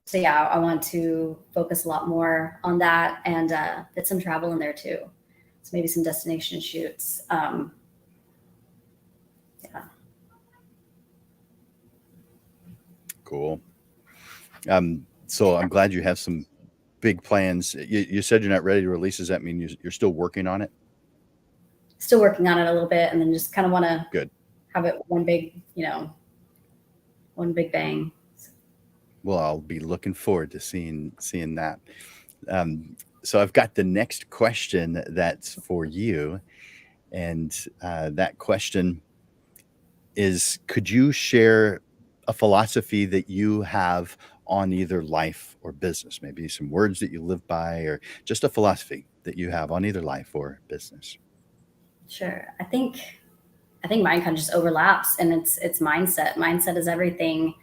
so yeah, I want to focus a lot more on that, and fit some travel in there too. So maybe some destination shoots. Yeah. Cool. So I'm glad you have some big plans. You said you're not ready to release. Does that mean you're still working on it? Still working on it a little bit, and then just kind of want to have it one big bang. Well, I'll be looking forward to seeing that. So I've got the next question that's for you, and that question is: could you share a philosophy that you have on either life or business? Maybe some words that you live by, or just a philosophy that you have on either life or business. Sure. I think mine kind of just overlaps, and it's mindset. Mindset is everything.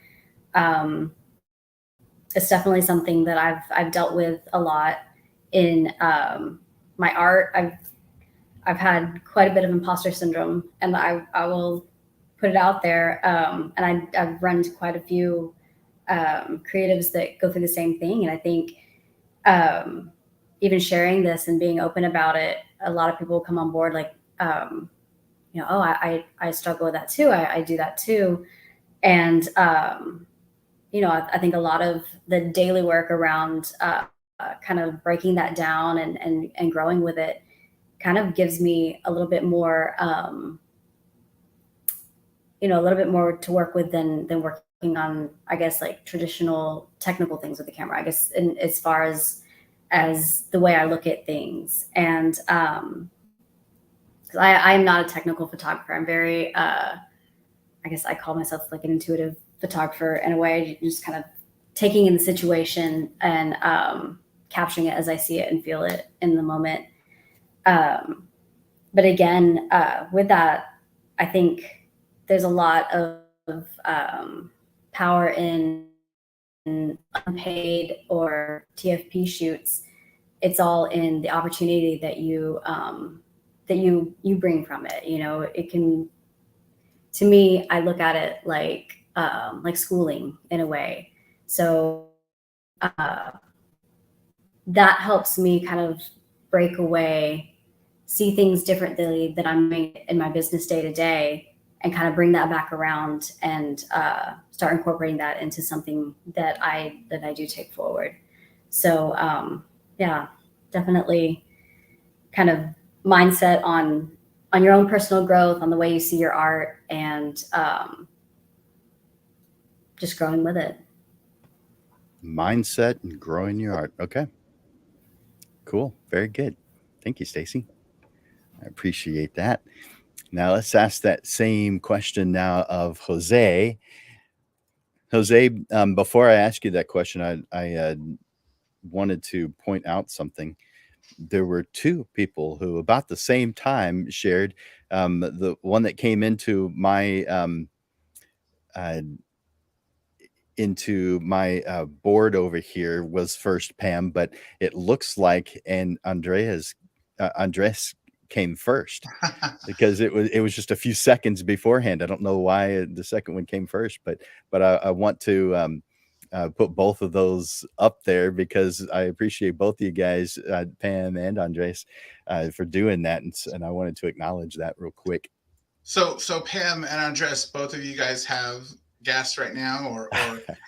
It's definitely something that I've dealt with a lot in my art. I've had quite a bit of imposter syndrome, and I will put it out there. And I've run into quite a few creatives that go through the same thing. And I think even sharing this and being open about it, a lot of people come on board like, oh, I struggle with that too. I do that too. And, I think a lot of the daily work around kind of breaking that down and growing with it kind of gives me a little bit more, a little bit more to work with than working on, I guess, like traditional technical things with the camera, I guess, in as far as the way I look at things. And I am not a technical photographer. I'm very, I guess I call myself like an intuitive photographer in a way, just kind of taking in the situation and capturing it as I see it and feel it in the moment. But again, with that, I think there's a lot of power in unpaid or TFP shoots. It's all in the opportunity that you bring from it. It can, to me, I look at it like schooling in a way. So that helps me kind of break away, see things differently than I'm doing in my business day to day, and kind of bring that back around and start incorporating that into something that I do take forward. So yeah, definitely kind of mindset on your own personal growth, on the way you see your art, and just growing with it. Mindset and growing your art. Okay. Cool. Very good. Thank you, Stacey. I appreciate that. Now let's ask that same question now of Jose. Jose, before I ask you that question, I wanted to point out something. There were two people who about the same time shared. The one that came into my board over here was first Pam, but it looks like Andres came first because it was just a few seconds beforehand. I don't know why the second one came first, but I want to put both of those up there because I appreciate both of you guys, Pam and Andres, for doing that, and I wanted to acknowledge that real quick. So Pam and Andres, both of you guys have gas right now, or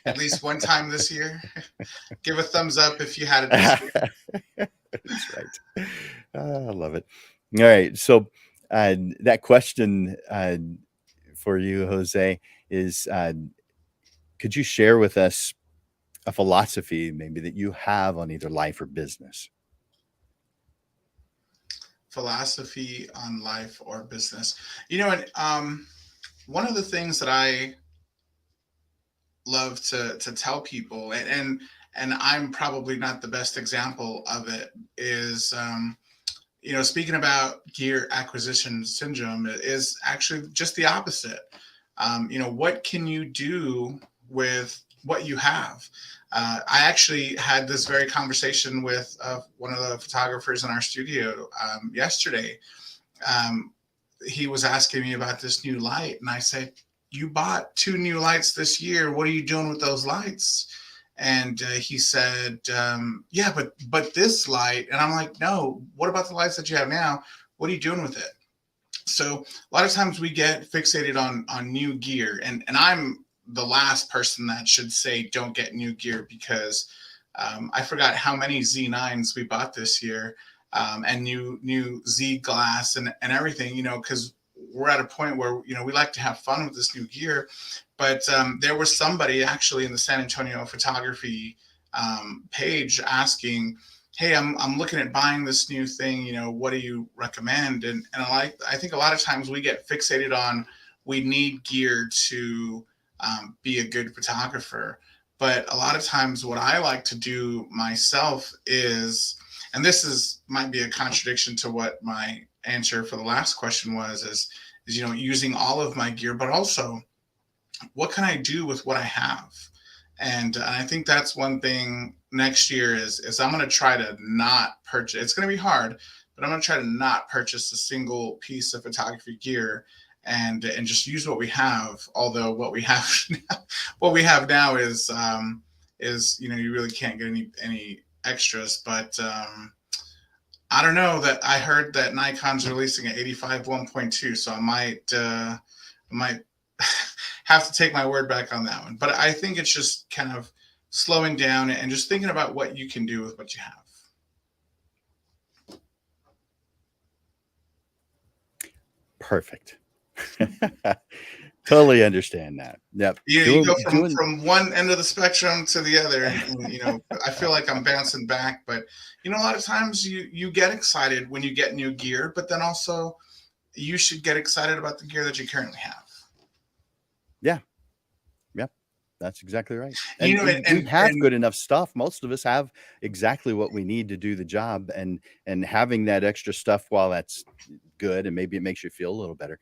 at least one time this year. Give a thumbs up if you had it this year. That's right. I love it. All right. So that question for you, Jose, is could you share with us a philosophy maybe that you have on either life or business? Philosophy on life or business. One of the things that I love to tell people, and I'm probably not the best example of it, is speaking about gear acquisition syndrome is actually just the opposite. What can you do with what you have? I actually had this very conversation with one of the photographers in our studio yesterday. He was asking me about this new light, and I said, "You bought 2 new lights this year. What are you doing with those lights?" And he said, "Yeah, but this light." And I'm like, "No, what about the lights that you have now? What are you doing with it?" So a lot of times we get fixated on new gear, and I'm the last person that should say don't get new gear, because I forgot how many Z9s we bought this year, and new Z glass and everything, because we're at a point where we like to have fun with this new gear. But there was somebody actually in the San Antonio photography page asking, "Hey, I'm looking at buying this new thing. What do you recommend?" And I think a lot of times we get fixated on we need gear to be a good photographer. But a lot of times what I like to do myself is, and this might be a contradiction to what my answer for the last question was, is using all of my gear, but also what can I do with what I have? And I think that's one thing next year is I'm going to try to not purchase. It's going to be hard, but I'm going to try to not purchase a single piece of photography gear and just use what we have. Although what we have now is you really can't get any extras. But I don't know, that I heard that Nikon's releasing an 85 1.2, so I might have to take my word back on that one. But I think it's just kind of slowing down and just thinking about what you can do with what you have. Perfect. Totally understand that. Yep. You go from one end of the spectrum to the other, and I feel like I'm bouncing back. But a lot of times you get excited when you get new gear, but then also you should get excited about the gear that you currently have. Yeah. Yep. That's exactly right. And we have good enough stuff. Most of us have exactly what we need to do the job, and having that extra stuff, while that's good and maybe it makes you feel a little better,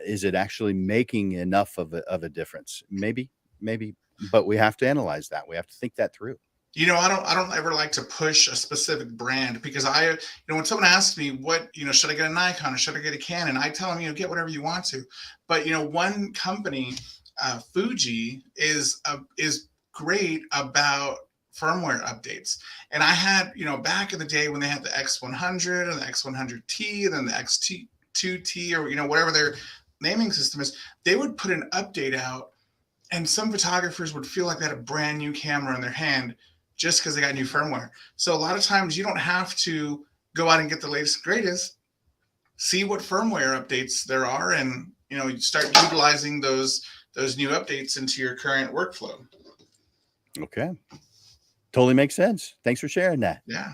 is it actually making enough of a difference? Maybe, but we have to analyze that. We have to think that through. I don't ever like to push a specific brand, because when someone asks me what, should I get a Nikon or should I get a Canon, I tell them, get whatever you want to. But, one company, Fuji, is great about firmware updates. And I had, back in the day when they had the X100 and the X100T and then the X2T, or, whatever naming system is they would put an update out, and some photographers would feel like they had a brand new camera in their hand just because they got new firmware. So a lot of times you don't have to go out and get the latest and greatest. See what firmware updates there are, and you start utilizing those new updates into your current workflow. Okay. Totally makes sense. Thanks for sharing that. Yeah.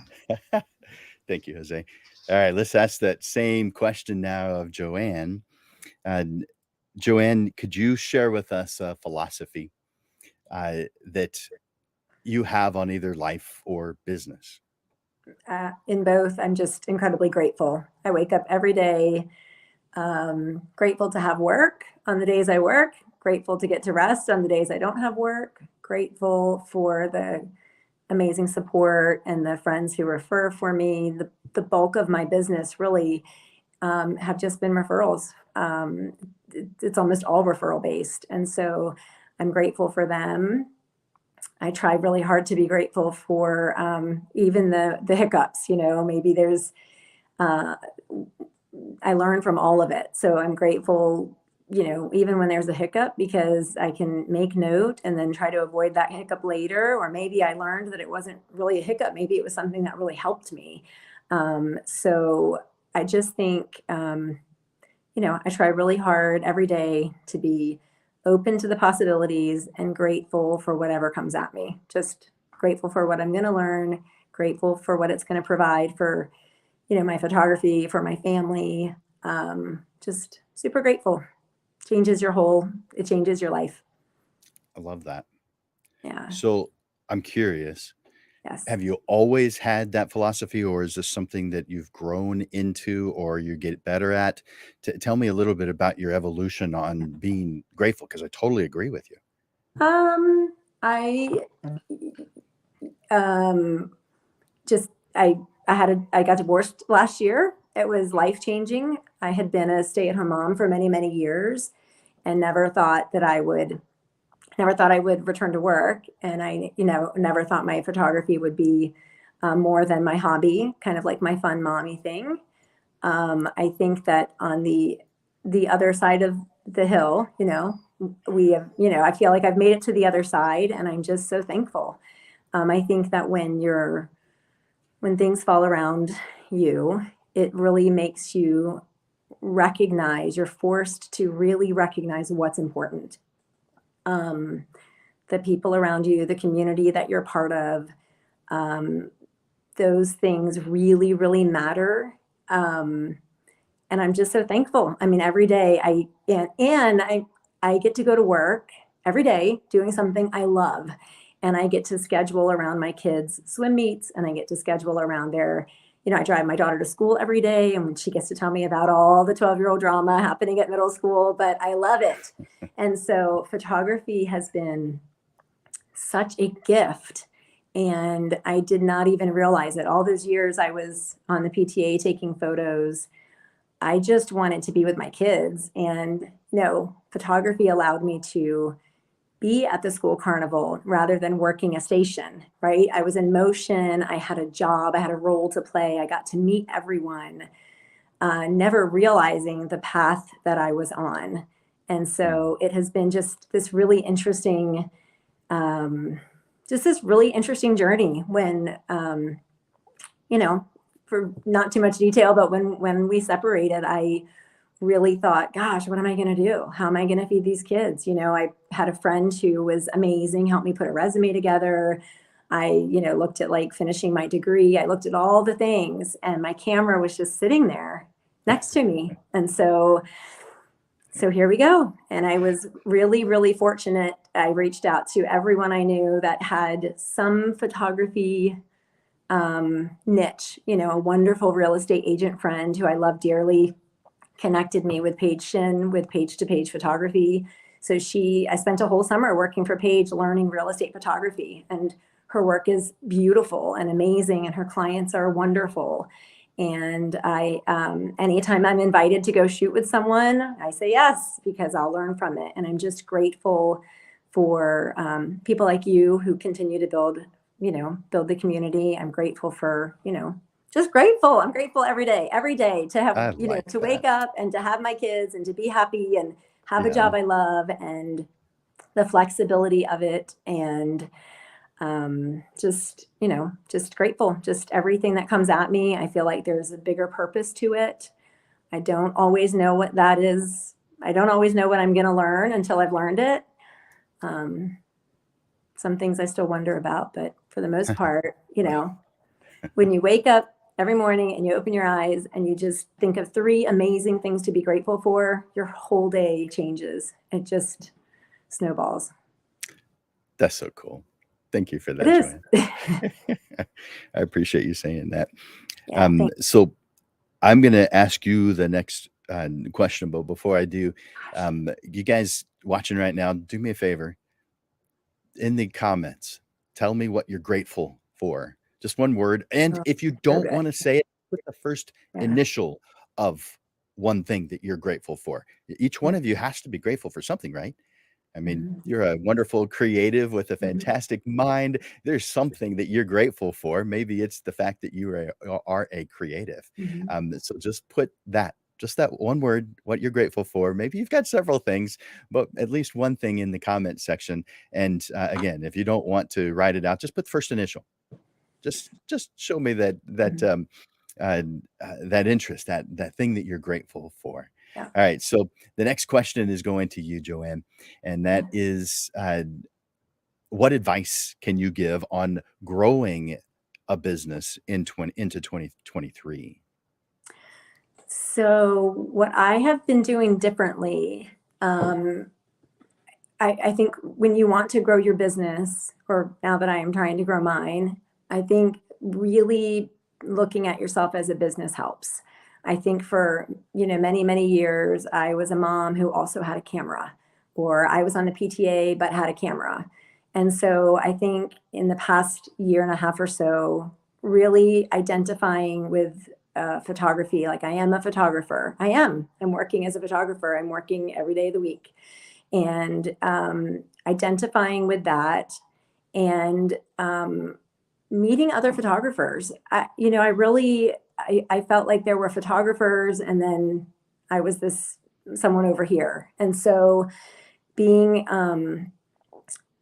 Thank you, Jose. All right, let's ask that same question now of Joanne. Joanne, could you share with us a philosophy that you have on either life or business? In both, I'm just incredibly grateful. I wake up every day grateful to have work on the days I work, grateful to get to rest on the days I don't have work, grateful for the amazing support and the friends who refer for me. The bulk of my business really have just been referrals. It's almost all referral based. And so I'm grateful for them. I try really hard to be grateful for even the hiccups, maybe there's, I learn from all of it. So I'm grateful, even when there's a hiccup, because I can make note and then try to avoid that hiccup later. Or maybe I learned that it wasn't really a hiccup. Maybe it was something that really helped me. So I just think, I try really hard every day to be open to the possibilities and grateful for whatever comes at me. Just grateful for what I'm going to learn, grateful for what it's going to provide for, my photography, for my family. Just super grateful. It changes your life. I love that. Yeah. So I'm curious, Yes. have you always had that philosophy, or is this something that you've grown into or you get better at? Tell me a little bit about your evolution on being grateful, because I totally agree with you. I got divorced last year. It was life-changing. I had been a stay-at-home mom for many, many years and never thought I would return to work. And I, never thought my photography would be more than my hobby, kind of like my fun mommy thing. I think that on the other side of the hill, we have, I feel like I've made it to the other side, and I'm just so thankful. I think that when things fall around you, it really makes you you're forced to really recognize what's important. The people around you, the community that you're part of, those things really, really matter. And I'm just so thankful. I mean, every day I get to go to work every day doing something I love. And I get to schedule around my kids' swim meets, and I get to schedule around their, I drive my daughter to school every day, and she gets to tell me about all the 12-year-old drama happening at middle school, but I love it. And so photography has been such a gift, and I did not even realize it. All those years I was on the PTA taking photos, I just wanted to be with my kids. And photography allowed me to be at the school carnival rather than working a station, right? I was in motion. I had a job. I had a role to play. I got to meet everyone, never realizing the path that I was on. And so it has been just this really interesting, journey when, for not too much detail, but when we separated, I really thought, gosh, what am I going to do? How am I going to feed these kids? I had a friend who was amazing, helped me put a resume together. I, looked at finishing my degree. I looked at all the things, and my camera was just sitting there next to me. And so here we go. And I was really, really fortunate. I reached out to everyone I knew that had some photography niche, a wonderful real estate agent friend who I love dearly connected me with Paige Shin with Page to Page Photography. So I spent a whole summer working for Paige learning real estate photography, and her work is beautiful and amazing, and her clients are wonderful. And I, anytime I'm invited to go shoot with someone, I say yes, because I'll learn from it. And I'm just grateful for people like you who continue to build the community. I'm grateful for, just grateful. I'm grateful every day to have, I you know, like to that. wake up and to have my kids and to be happy and have a Yeah. job I love and the flexibility of it. And just, you know, just grateful, just everything that comes at me. I feel like there's a bigger purpose to it. I don't always know what that is. I don't always know what I'm going to learn until I've learned it. Some things I still wonder about, but for the most part, you know, when you wake up every morning and you open your eyes and you just think of 3 amazing things to be grateful for, your whole day changes. It just snowballs. That's so cool. Thank you for It that, is. Joanne. I appreciate you saying that. Yeah, thanks. So I'm going to ask you the next question, but before I do, you guys watching right now, do me a favor. In the comments, tell me what you're grateful for. Just one word. And Oh, if you so don't good. want to say it, put the first Yeah. initial of one thing that you're grateful for. Each one of you has to be grateful for something, right? I mean, you're a wonderful creative with a fantastic mind. There's something that you're grateful for. Maybe it's the fact that you are a creative. So just put that, just that one word, what you're grateful for. Maybe you've got several things, but at least one thing in the comment section. And again, if you don't want to write it out, just put the first initial. Just show me that that interest, that thing that you're grateful for. Yeah. All right. So the next question is going to you, Joanne, and that is, what advice can you give on growing a business into 2023? So what I have been doing differently, I think when you want to grow your business, or now that I am trying to grow mine, I think really looking at yourself as a business helps. I think for, you know, many, many years, I was a mom who also had a camera, or I was on the PTA but had a camera. And so I think in the past year and a half or so, really identifying with photography, like I am a photographer. I'm working as a photographer. I'm working every day of the week. And identifying with that and meeting other photographers. I felt like there were photographers and then I was someone over here. And so being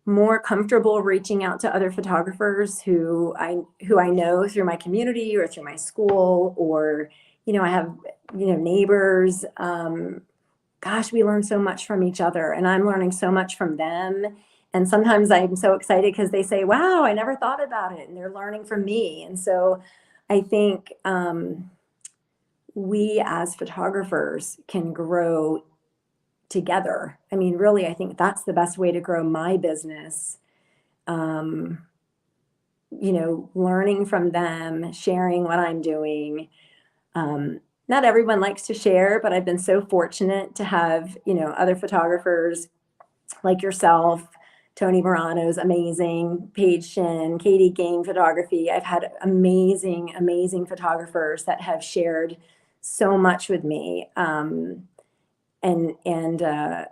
more comfortable reaching out to other photographers who I know through my community or through my school, or, you know, I have, you know, neighbors. Gosh, we learn so much from each other, and I'm learning so much from them. And sometimes I'm so excited because they say, wow, I never thought about it. And they're learning from me. And so I think we as photographers can grow together. I mean, really, I think that's the best way to grow my business. You know, learning from them, sharing what I'm doing. Not everyone likes to share, but I've been so fortunate to have, you know, other photographers like yourself. Tony Morano's amazing, Paige Shin, Katie Gang Photography. I've had amazing, amazing photographers that have shared so much with me. And I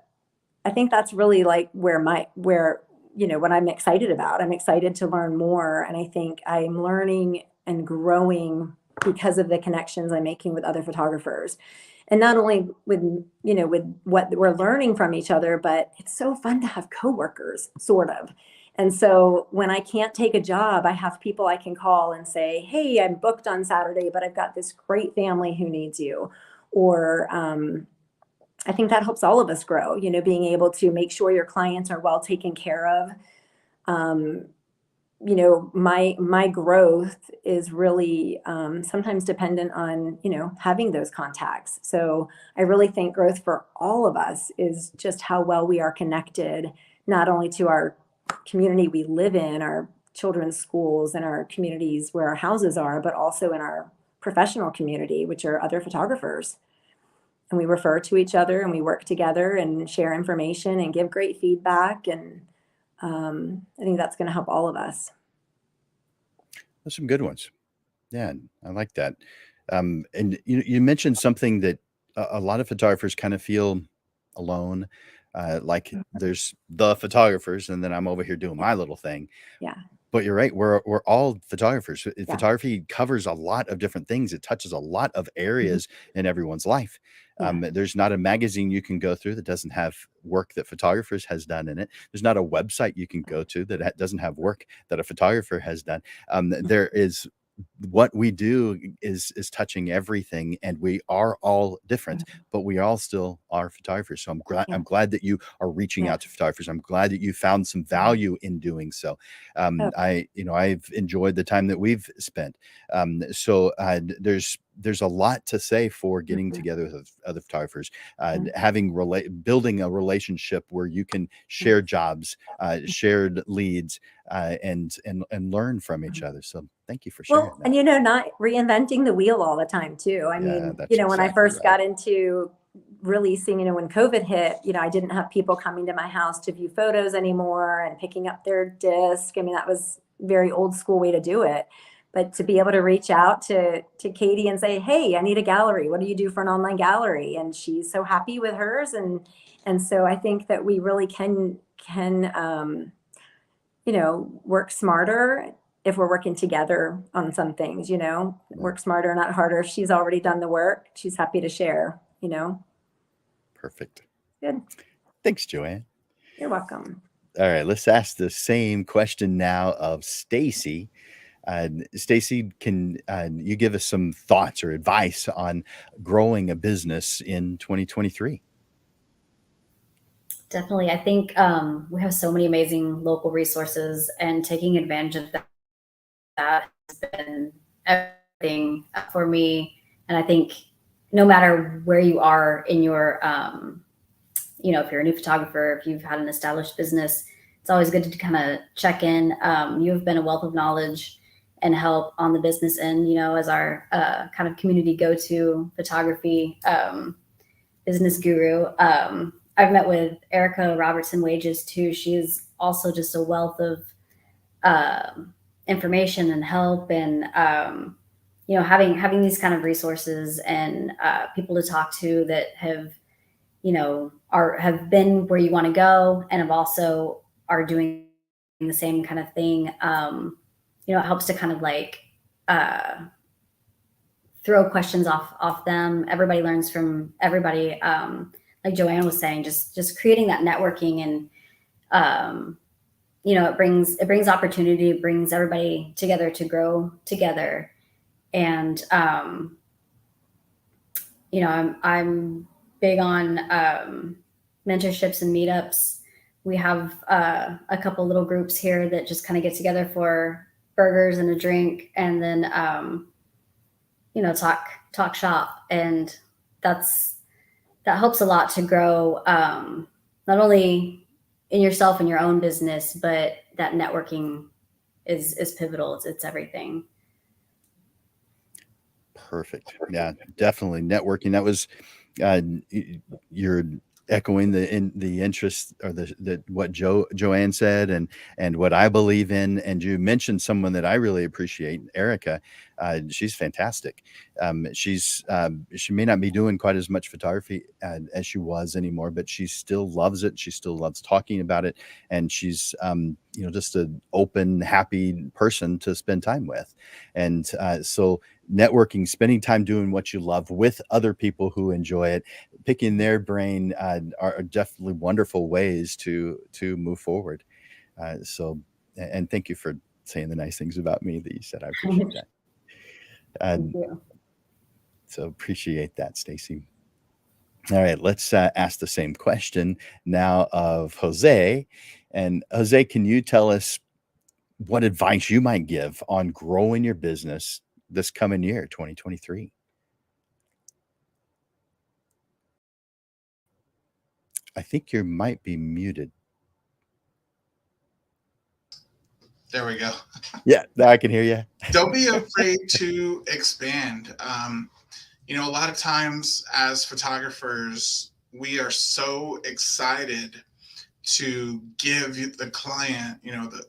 think that's really like where, you know, what I'm excited about. I'm excited to learn more. And I think I'm learning and growing because of the connections I'm making with other photographers. And not only with, you know, with what we're learning from each other, but it's so fun to have coworkers, sort of. And so when I can't take a job, I have people I can call and say, hey, I'm booked on Saturday, but I've got this great family who needs you. Or I think that helps all of us grow, you know, being able to make sure your clients are well taken care of. You know, my growth is really sometimes dependent on, you know, having those contacts. So I really think growth for all of us is just how well we are connected, not only to our community we live in, our children's schools and our communities where our houses are, but also in our professional community, which are other photographers. And we refer to each other and we work together and share information and give great feedback. And I think that's going to help all of us. Those are some good ones. Yeah, I like that. And you mentioned something that a lot of photographers kind of feel alone. Like there's the photographers, and then I'm over here doing my little thing. Yeah. But you're right. We're all photographers. Yeah. Photography covers a lot of different things. It touches a lot of Mm-hmm. areas in everyone's life. Yeah. There's not a magazine you can go through that doesn't have work that photographers has done in it. There's not a website you can go to that doesn't have work that a photographer has done. There is what we do is touching everything, and we are all different, but we all still are photographers. So Yeah. I'm glad that you are reaching Yeah. out to photographers. I'm glad that you found some value in doing so. Oh. I've enjoyed the time that we've spent. There's a lot to say for getting Mm-hmm. together with other photographers, Mm-hmm. building a relationship where you can share jobs, shared leads, and learn from each other. So thank you for sharing Well, that. and not reinventing the wheel all the time too. I mean, that's when I exactly first right. got into releasing, when COVID hit, I didn't have people coming to my house to view photos anymore and picking up their disc. I mean, that was a very old school way to do it. But to be able to reach out to Katie and say, hey, I need a gallery. What do you do for an online gallery? And she's so happy with hers. And so I think that we really can work smarter if we're working together on some things, work smarter, not harder. If she's already done the work, she's happy to share, Perfect. Good. Thanks, Joanne. You're welcome. All right, let's ask the same question now of Stacey. Stacey, can you give us some thoughts or advice on growing a business in 2023? Definitely. I think we have so many amazing local resources, and taking advantage of that has been everything for me. And I think no matter where you are in your, if you're a new photographer, if you've had an established business, it's always good to kind of check in. You have been a wealth of knowledge and help on the business end, as our kind of community go-to photography business guru. I've met with Erica Robertson Wages too. She's also just a wealth of information and help, and having these kind of resources and people to talk to that have have been where you want to go, and have also are doing the same kind of thing. It helps to kind of throw questions off them. Everybody learns from everybody. Like Joanne was saying, just creating that networking, and it brings opportunity, it brings everybody together to grow together. And I'm big on mentorships and meetups. We have a couple little groups here that just kind of get together for burgers and a drink, and then talk shop, and that helps a lot to grow, not only in yourself and your own business, but that networking is pivotal. It's everything. Perfect. Yeah, definitely networking. That was you're echoing the interest, or the what Joanne said, and what I believe in. And you mentioned someone that I really appreciate, Erica. She's fantastic. She may not be doing quite as much photography as she was anymore, but she still loves it. She still loves talking about it, and she's just an open, happy person to spend time with. And so networking, spending time doing what you love with other people who enjoy it, picking their brain are definitely wonderful ways to move forward. And thank you for saying the nice things about me that you said. I appreciate that. Thank you. So appreciate that, Stacey. All right, let's ask the same question now of Jose. And Jose, can you tell us what advice you might give on growing your business this coming year, 2023? I think you might be muted. There we go. Yeah, I can hear you. Don't be afraid to expand. A lot of times as photographers, we are so excited to give the client,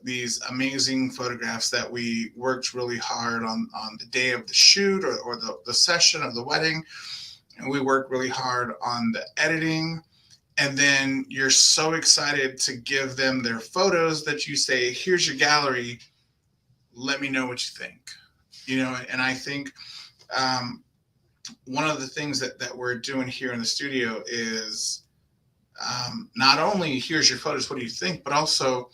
these amazing photographs that we worked really hard on the day of the shoot, or the session of the wedding. And we worked really hard on the editing. And then you're so excited to give them their photos that you say, here's your gallery. let me know what you think. And I think one of the things that we're doing here in the studio is not only here's your photos, what do you think, but also,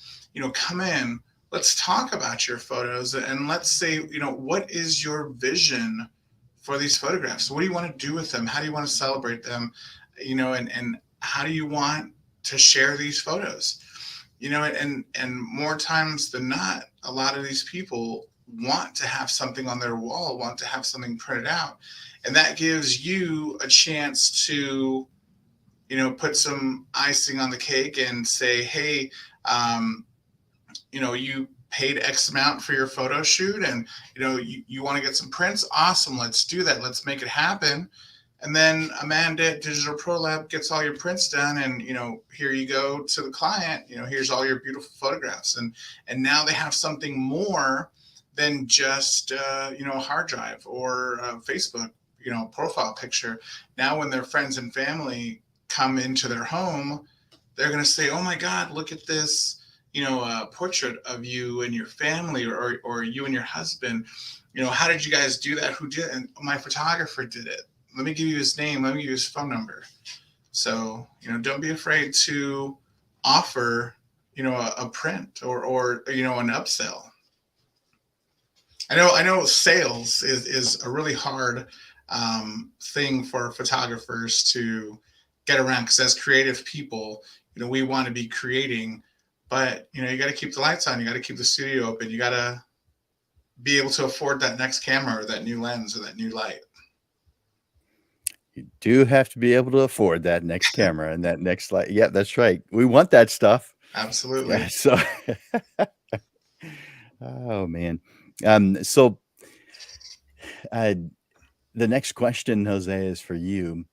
come in, let's talk about your photos, and let's say, what is your vision for these photographs? What do you want to do with them? How do you want to celebrate them? And how do you want to share these photos? And more times than not, a lot of these people want to have something on their wall, want to have something printed out. And that gives you a chance to, put some icing on the cake and say, hey, you paid X amount for your photo shoot, and, you want to get some prints. Awesome. Let's do that. Let's make it happen. And then Amanda at Digital Pro Lab gets all your prints done, and here you go to the client. Here's all your beautiful photographs, and now they have something more than just a hard drive or a Facebook profile picture. Now, when their friends and family come into their home, they're going to say, "Oh my God, look at this! Portrait of you and your family, or you and your husband. How did you guys do that? Who did it? And my photographer did it. Let me give you his name. Let me give you his phone number." So, don't be afraid to offer, a print or an upsell. I know sales is a really hard thing for photographers to get around, because as creative people, we want to be creating, but you got to keep the lights on. You got to keep the studio open. You got to be able to afford that next camera or that new lens or that new light. You do have to be able to afford that next camera and that next light. Yeah, that's right. We want that stuff. Absolutely. Yeah, so oh man. So the next question, Jose, is for you.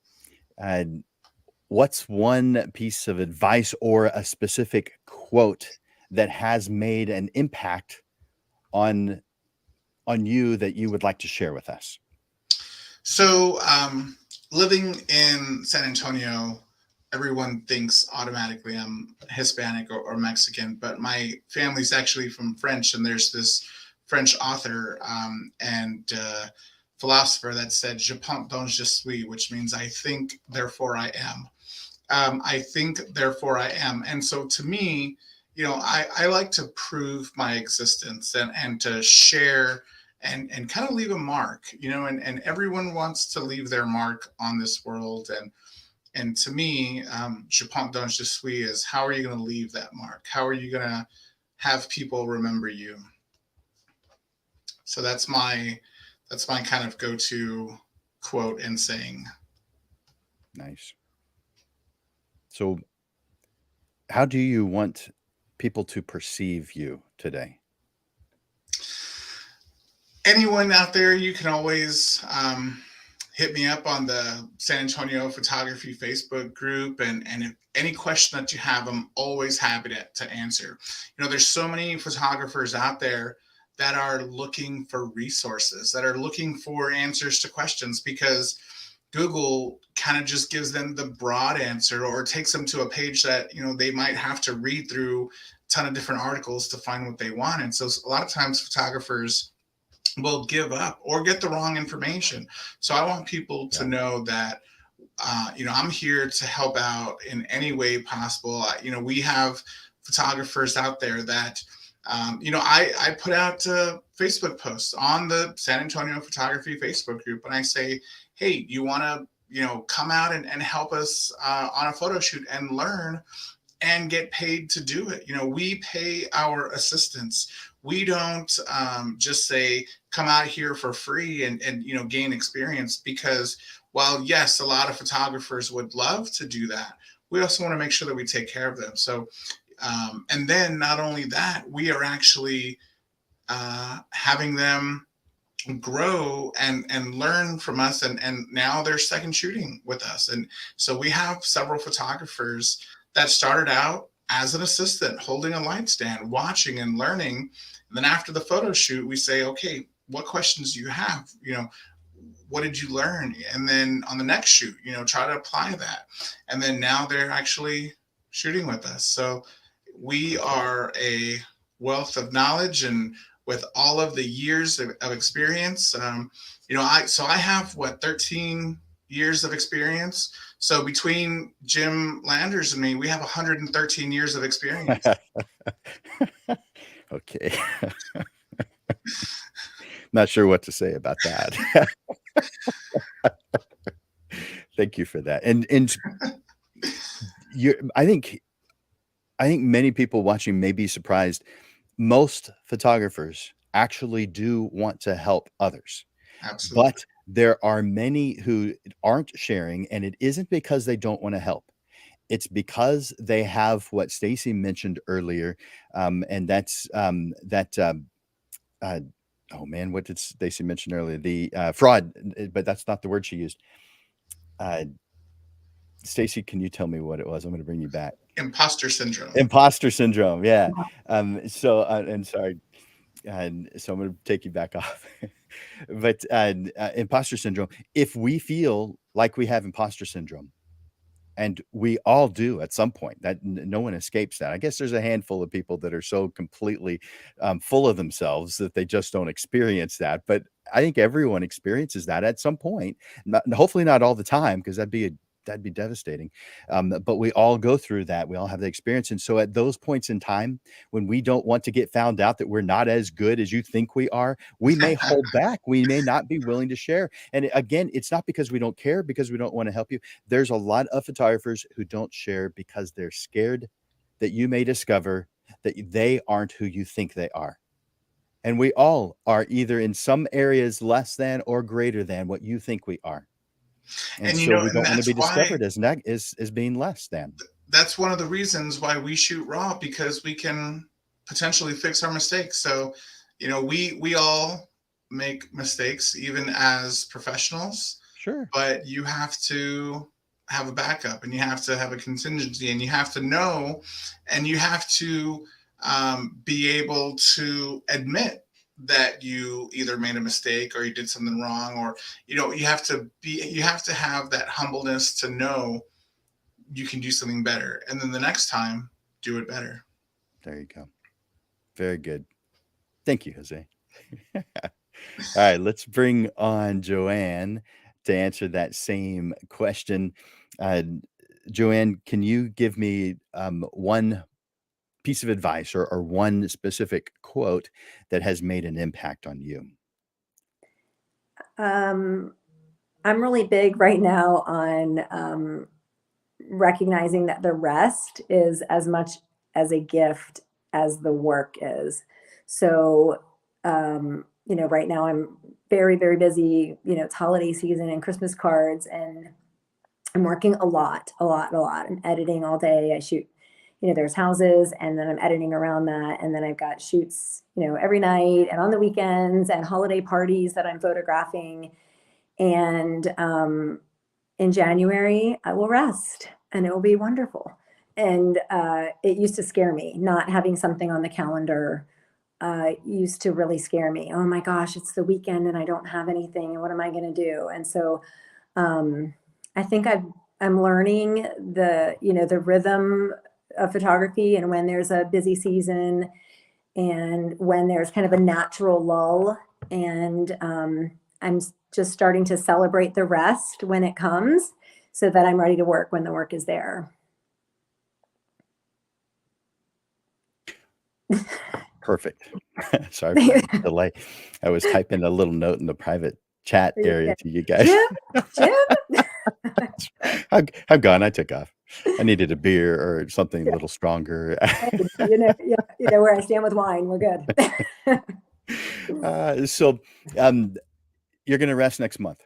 What's one piece of advice or a specific quote that has made an impact on you that you would like to share with us? So, living in San Antonio, everyone thinks automatically I'm Hispanic or Mexican, but my family's actually from French, and there's this French author and philosopher that said, "Je pense donc je suis," which means I think, therefore I am. I think, therefore I am. And so to me, I like to prove my existence and to share and kind of leave a mark, and everyone wants to leave their mark on this world. And to me, je pense donc je suis is, how are you going to leave that mark? How are you going to have people remember you? So that's my kind of go-to quote and saying. Nice. So how do you want people to perceive you today? Anyone out there, you can always hit me up on the San Antonio Photography Facebook group, and if any question that you have, I'm always happy to answer. There's so many photographers out there that are looking for resources, that are looking for answers to questions, because Google kind of just gives them the broad answer, or takes them to a page that they might have to read through a ton of different articles to find what they want. And so a lot of times photographers will give up or get the wrong information. So I want people to know that I'm here to help out in any way possible. We have photographers out there that I put out Facebook posts on the San Antonio Photography Facebook group, and I say, hey, you want to come out and help us on a photo shoot and learn and get paid to do it. We pay our assistants. We don't just say, come out here for free and gain experience, because while yes, a lot of photographers would love to do that, we also want to make sure that we take care of them. So and then not only that, we are actually having them grow and learn from us, and now they're second shooting with us. And so we have several photographers that started out as an assistant, holding a light stand, watching and learning. And then after the photo shoot, we say, okay, what questions do you have? What did you learn? And then on the next shoot, try to apply that. And then now they're actually shooting with us. So we are a wealth of knowledge, and with all of the years of experience. I have 13 years of experience. So between Jim Landers and me, we have 113 years of experience. Okay. Not sure what to say about that. Thank you for that. And I think many people watching may be surprised. Most photographers actually do want to help others. Absolutely. But there are many who aren't sharing, and it isn't because they don't want to help. It's because they have what Stacey mentioned earlier, and that's oh man, what did Stacey mention earlier? The fraud, but that's not the word she used. Stacey, can you tell me what it was? I'm going to bring you back. Imposter syndrome. Imposter syndrome, yeah. And sorry, and so I'm going to take you back off. But imposter syndrome, if we feel like we have imposter syndrome, and we all do at some point, that no one escapes that. I guess there's a handful of people that are so completely full of themselves that they just don't experience that. But I think everyone experiences that at some point. Hopefully not all the time, because that'd be devastating. But we all go through that. We all have the experience. And so at those points in time, when we don't want to get found out that we're not as good as you think we are, we may hold back. We may not be willing to share. And again, it's not because we don't care, because we don't want to help you. There's a lot of photographers who don't share because they're scared that you may discover that they aren't who you think they are. And we all are either in some areas less than or greater than what you think we are. And so we don't want to be discovered as being less than. That's one of the reasons why we shoot raw, because we can potentially fix our mistakes. So, we all make mistakes, even as professionals. Sure. But you have to have a backup, and you have to have a contingency, and you have to know, and you have to be able to admit that you either made a mistake or you did something wrong, or you have to have that humbleness to know you can do something better, and then the next time do it better. There you go. Very good. Thank you, Jose. All right, let's bring on Joanne to answer that same question. Joanne, can you give me one piece of advice or one specific quote that has made an impact on you? I'm really big right now on recognizing that the rest is as much as a gift as the work is. So, right now I'm very, very busy. It's holiday season and Christmas cards, and I'm working a lot. I'm editing all day. I shoot, there's houses, and then I'm editing around that. And then I've got shoots, every night and on the weekends and holiday parties that I'm photographing. And in January, I will rest, and it will be wonderful. And it used to scare me. Not having something on the calendar used to really scare me. Oh my gosh, it's the weekend and I don't have anything, and what am I going to do? And so I think I'm learning the rhythm of photography, and when there's a busy season and when there's kind of a natural lull, and I'm just starting to celebrate the rest when it comes, so that I'm ready to work when the work is there. Perfect. Sorry for the delay. I was typing a little note in the private chat area to you guys. Jim? I'm gone. I took off. I needed a beer or something a little stronger. you know where I stand with wine. We're good. So you're going to rest next month?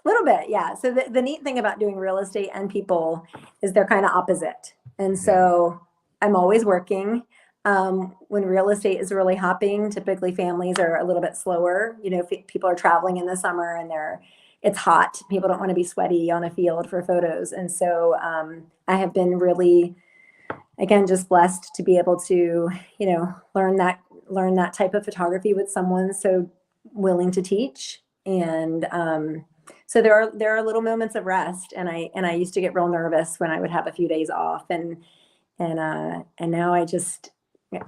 A little bit, yeah. So the neat thing about doing real estate and people is they're kind of opposite. And so I'm always working. When real estate is really hopping, typically families are a little bit slower. People are traveling in the summer and it's hot. People don't want to be sweaty on a field for photos. And so I have been really, again, just blessed to be able to, learn that type of photography with someone so willing to teach. And so there are little moments of rest. And I used to get real nervous when I would have a few days off, and now I just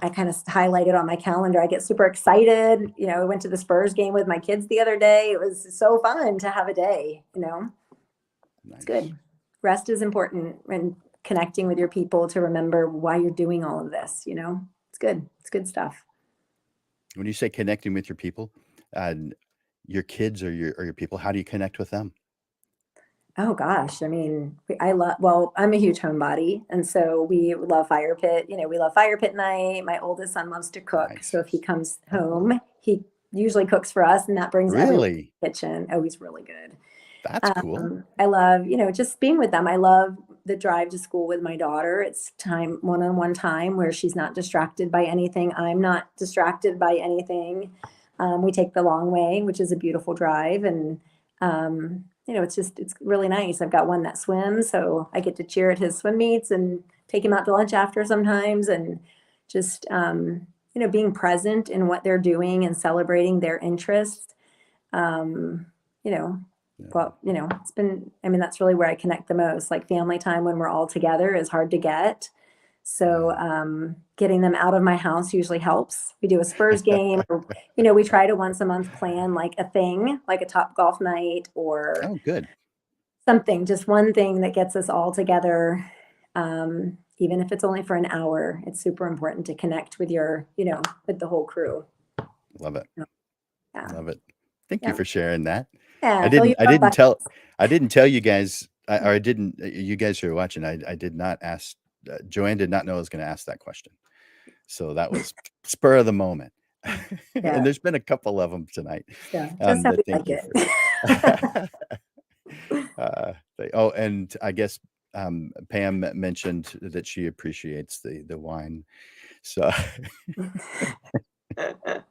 I kind of highlight it on my calendar. I get super excited. You know, I went to the Spurs game with my kids the other day. It was so fun to have a day, you know. Nice. It's good. Rest is important, and connecting with your people to remember why you're doing all of this, you know. It's good. It's good stuff. When you say connecting with your people, uh, your kids or your people, how do you connect with them? Oh gosh, I mean, well, I'm a huge homebody, and so we love fire pit. You know, we love fire pit night. My oldest son loves to cook, Nice. so if he comes Oh, home, he usually cooks for us, and that brings everyone to really? the kitchen. Oh, he's really good. That's cool. I love, you know, just being with them. I love the drive to school with my daughter. It's time, one-on-one time where she's not distracted by anything. I'm not distracted by anything. We take the long way, which is a beautiful drive. And, you know, it's really nice. I've got one that swims, so I get to cheer at his swim meets and take him out to lunch after sometimes. And just, you know, being present in what they're doing and celebrating their interests. You know, Yeah. well, you know, I mean, that's really where I connect the most. Like family time when we're all together is hard to get. So getting them out of my house usually helps. We do a Spurs game, or, you know, we try to once a month plan like a thing, like a Top Golf night or Oh, good. something, just one thing that gets us all together. Even if it's only for an hour, it's super important to connect with your, you know, with the whole crew. Love it. Yeah. Love it. Thank you Yeah. for sharing that. Yeah. I didn't tell you guys, or I didn't, you guys who are watching, I did not ask, Joanne did not know I was going to ask that question. So that was spur of the moment. Yeah. And there's been a couple of them tonight. Yeah. Just how That we thank like you it. for. And I guess Pam mentioned that she appreciates the wine. So, all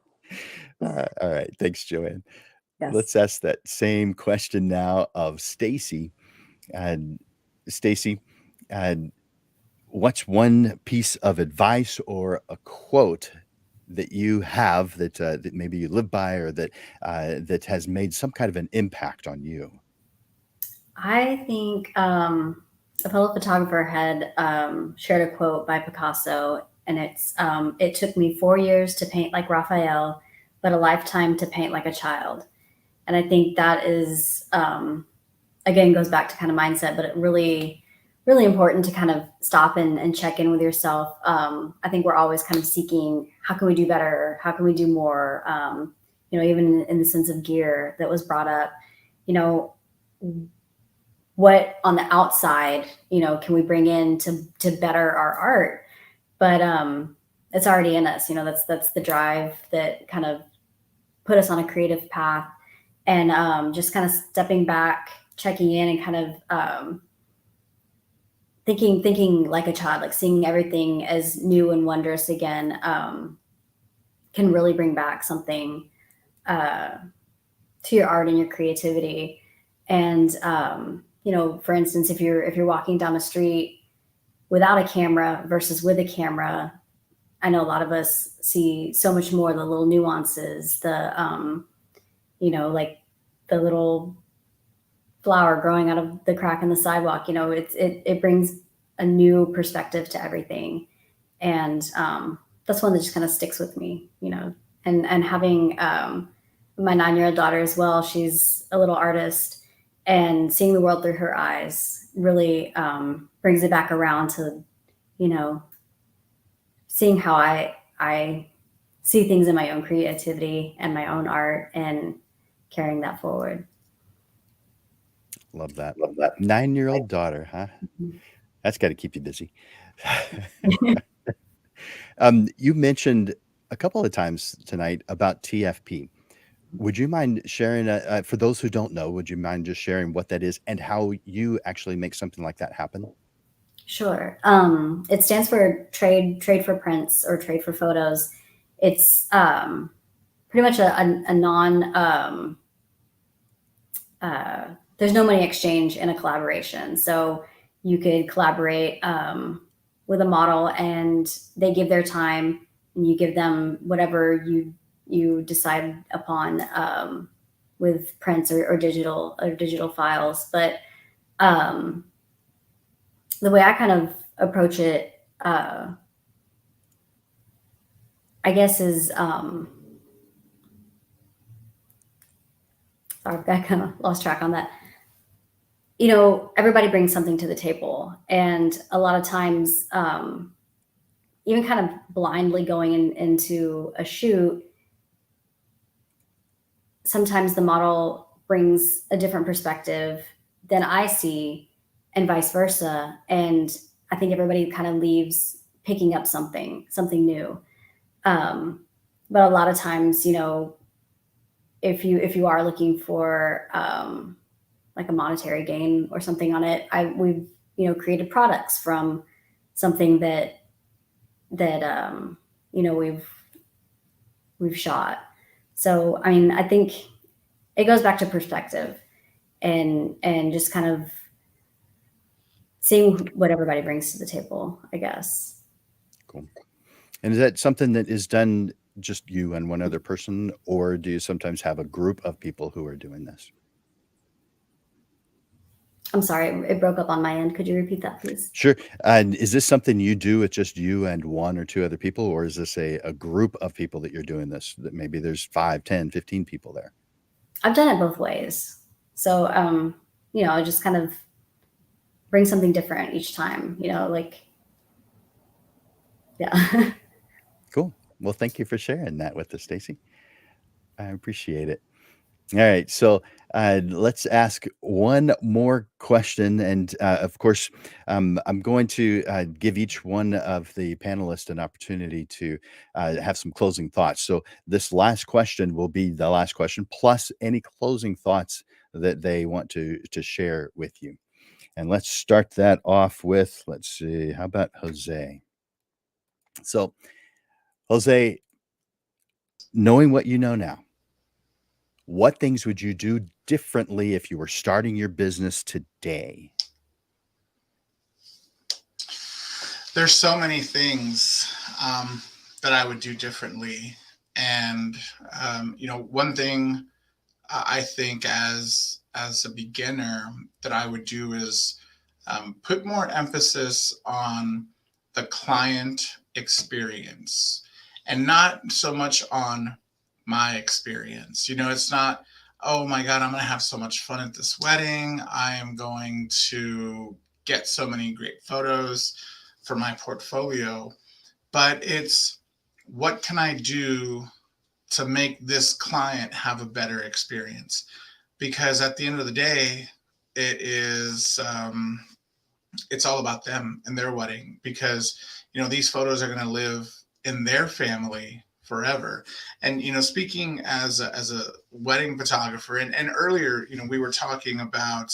right. Thanks, Joanne. Yes. Let's ask that same question now of Stacey. And Stacey, what's one piece of advice or a quote that you have that maybe you live by, or that has made some kind of an impact on you? I think a fellow photographer had shared a quote by Picasso, and it's it took me 4 years to paint like Raphael, but a lifetime to paint like a child. And I think that is again goes back to kind of mindset, but it really important to kind of stop and check in with yourself. I think we're always kind of seeking, how can we do better? How can we do more? You know, even in the sense of gear that was brought up, you know, what on the outside, you know, can we bring in to better our art? But it's already in us, you know, that's the drive that kind of put us on a creative path. And just kind of stepping back, checking in, and kind of thinking like a child, like seeing everything as new and wondrous again, can really bring back something to your art and your creativity. And you know, for instance, if you're walking down the street without a camera versus with a camera, I know a lot of us see so much more, the little nuances, the you know, like the little flower growing out of the crack in the sidewalk. You know, it brings a new perspective to everything. And that's one that just kind of sticks with me, you know. And having my 9-year-old daughter as well, she's a little artist, and seeing the world through her eyes really brings it back around to, you know, seeing how I see things in my own creativity and my own art, and carrying that forward. Love that. 9-year-old daughter, huh? Mhm. That's got to keep you busy. You mentioned a couple of times tonight about TFP. Would you mind sharing, for those who don't know, would you mind just sharing what that is and how you actually make something like that happen? Sure. It stands for trade for prints, or trade for photos. It's pretty much a non, there's no money exchange in a collaboration. So you could collaborate with a model, and they give their time, and you give them whatever you decide upon with prints or digital files. But the way I kind of approach it I guess is, sorry, I kind of lost track on that. You know, everybody brings something to the table, and a lot of times, even kind of blindly going into a shoot, sometimes the model brings a different perspective than I see, and vice versa. And I think everybody kind of leaves picking up something new. But a lot of times, you know, if you are looking for like a monetary gain or something on it, we've, you know, created products from something that you know, we've shot. So I mean, I think it goes back to perspective and just kind of seeing what everybody brings to the table, I guess. Cool. And is that something that is done just you and one other person, or do you sometimes have a group of people who are doing this? I'm sorry, it broke up on my end. Could you repeat that, please? Sure. And is this something you do with just you and one or two other people, or is this a group of people that you're doing this, that maybe there's 5, 10, 15 people there? I've done it both ways. So, you know, I just kind of bring something different each time, you know, like, yeah. Cool. Well, thank you for sharing that with us, Stacey. I appreciate it. All right, so let's ask one more question, and of course, I'm going to give each one of the panelists an opportunity to have some closing thoughts. So this last question will be the last question, plus any closing thoughts that they want to share with you. And let's start that off with, let's see, how about Jose? So, Jose, knowing what you know now, what things would you do differently if you were starting your business today? There's so many things that I would do differently. And, you know, one thing I think as a beginner that I would do is put more emphasis on the client experience and not so much on my experience. You know, it's not, oh my God, I'm going to have so much fun at this wedding. I am going to get so many great photos for my portfolio. But it's, what can I do to make this client have a better experience? Because at the end of the day, it is, it's all about them and their wedding, because, you know, these photos are going to live in their family forever. And, you know, speaking as a wedding photographer, and earlier, you know, we were talking about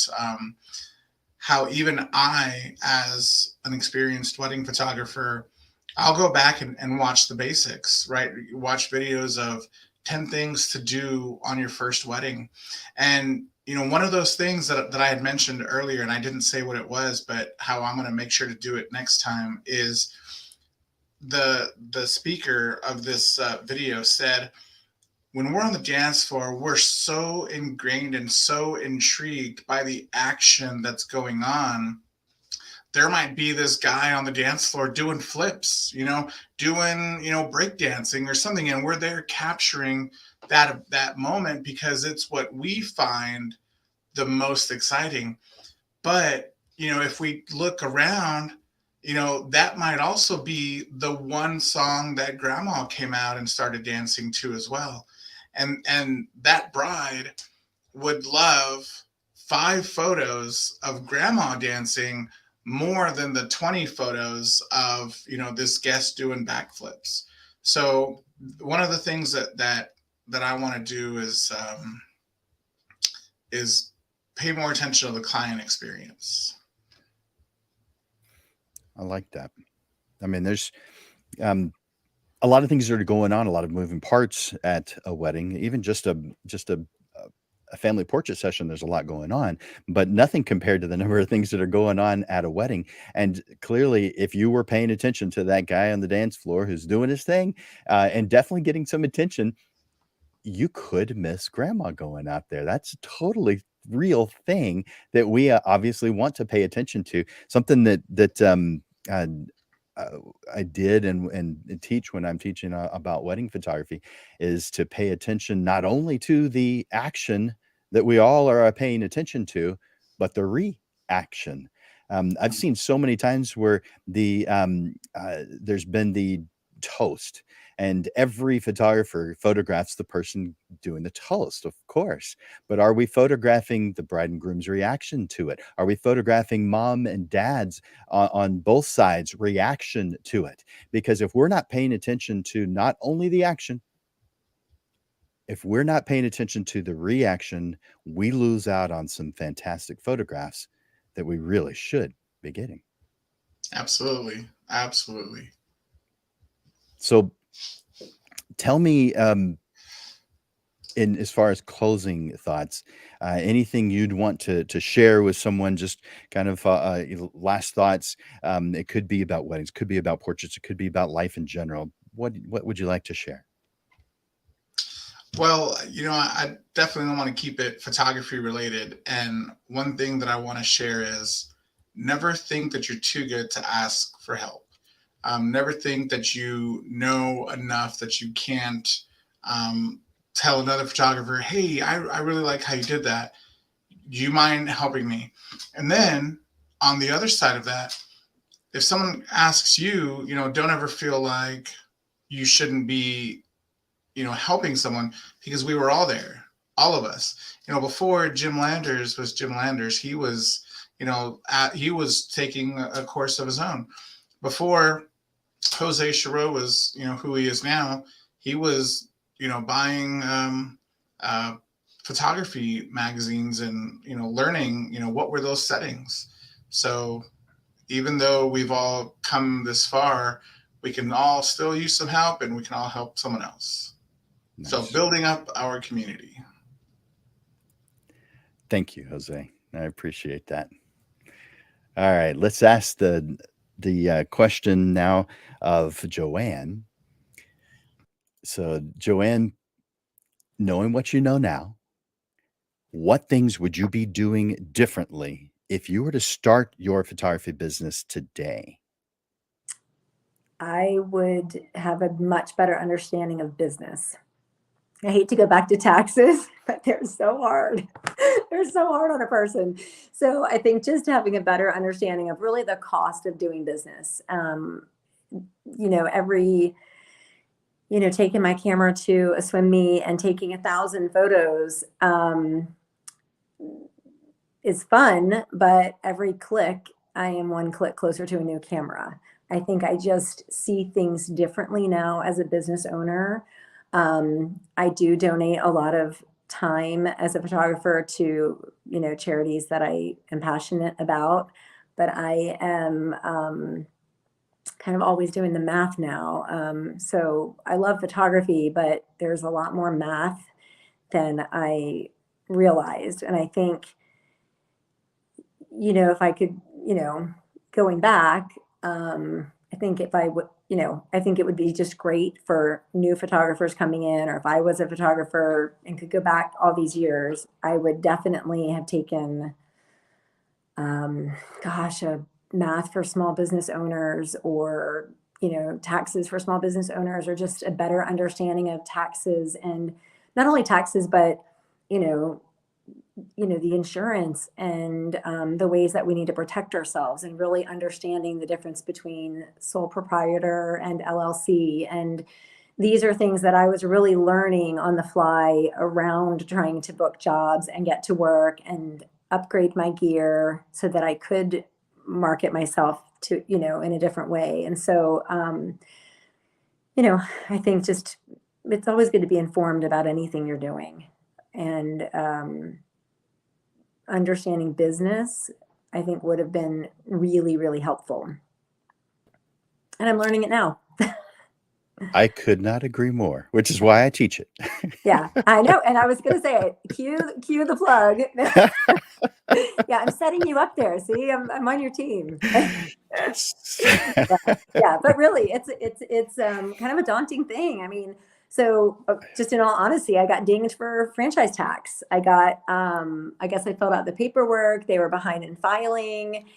how even I, as an experienced wedding photographer, I'll go back and watch the basics, right? Watch videos of 10 things to do on your first wedding. And, you know, one of those things that I had mentioned earlier, and I didn't say what it was, but how I'm going to make sure to do it next time, is the speaker of this video said, when we're on the dance floor, we're so ingrained and so intrigued by the action that's going on. There might be this guy on the dance floor doing flips, you know, doing, you know, breakdancing or something, and we're there capturing that moment because it's what we find the most exciting. But, you know, if we look around, you know, that might also be the one song that grandma came out and started dancing to as well. And that bride would love 5 photos of grandma dancing more than the 20 photos of, you know, this guest doing backflips. So one of the things that I want to do is pay more attention to the client experience. I like that. I mean, there's a lot of things that are going on, a lot of moving parts at a wedding, even just a family portrait session. There's a lot going on, but nothing compared to the number of things that are going on at a wedding. And clearly, if you were paying attention to that guy on the dance floor who's doing his thing and definitely getting some attention, you could miss grandma going out there. That's a totally real thing that we obviously want to pay attention to. Something that I did and teach when I'm teaching about wedding photography is to pay attention not only to the action that we all are paying attention to, but the reaction. I've seen so many times where there's been the toast, and every photographer photographs the person doing the toast, of course. But are we photographing the bride and groom's reaction to it? Are we photographing mom and dad's on both sides reaction to it? Because if we're not paying attention to not only the action, if we're not paying attention to the reaction, we lose out on some fantastic photographs that we really should be getting. Absolutely. Absolutely. So tell me, in as far as closing thoughts, anything you'd want to share with someone, just kind of last thoughts. It could be about weddings, could be about portraits, it could be about life in general. What would you like to share? Well, I definitely want to keep it photography related. And one thing that I want to share is never think that you're too good to ask for help. Never think that you know enough that you can't tell another photographer, hey, I really like how you did that. Do you mind helping me? And then on the other side of that, if someone asks you, don't ever feel like you shouldn't be helping someone, because we were all there, all of us. Before Jim Landers was Jim Landers, he was, he was taking a course of his own. Before Jose Charo was, who he is now, he was, buying photography magazines and, learning, what were those settings. So even though we've all come this far, we can all still use some help, and we can all help someone else. Nice. So building up our community. Thank you, Jose. I appreciate that. All right, let's ask the question now of Joanne. So, Joanne, knowing what you know now, what things would you be doing differently if you were to start your photography business today? I would have a much better understanding of business. I hate to go back to taxes, but they're so hard. They're so hard on a person. So I think just having a better understanding of really the cost of doing business. Taking my camera to a swim meet and taking 1,000 photos is fun, but every click, I am one click closer to a new camera. I think I just see things differently now as a business owner. I do donate a lot of time as a photographer to, charities that I am passionate about, but I am kind of always doing the math now. So I love photography, but there's a lot more math than I realized. And I think, if I could, going back, I think if I would, I think it would be just great for new photographers coming in, or if I was a photographer and could go back all these years, I would definitely have taken, a math for small business owners, or, taxes for small business owners, or just a better understanding of taxes, and not only taxes, but, the insurance and the ways that we need to protect ourselves, and really understanding the difference between sole proprietor and LLC. And these are things that I was really learning on the fly around trying to book jobs and get to work and upgrade my gear so that I could market myself to, in a different way. And so, I think just it's always good to be informed about anything you're doing. And understanding business, I think, would have been really, really helpful. And I'm learning it now. I could not agree more, which is why I teach it. Yeah, I know. And I was going to say it. Cue the plug. Yeah, I'm setting you up there. See, I'm on your team. Yes. Yeah, but really, it's kind of a daunting thing. I mean, So just in all honesty, I got dinged for franchise tax. I got, I guess I filled out the paperwork. They were behind in filing.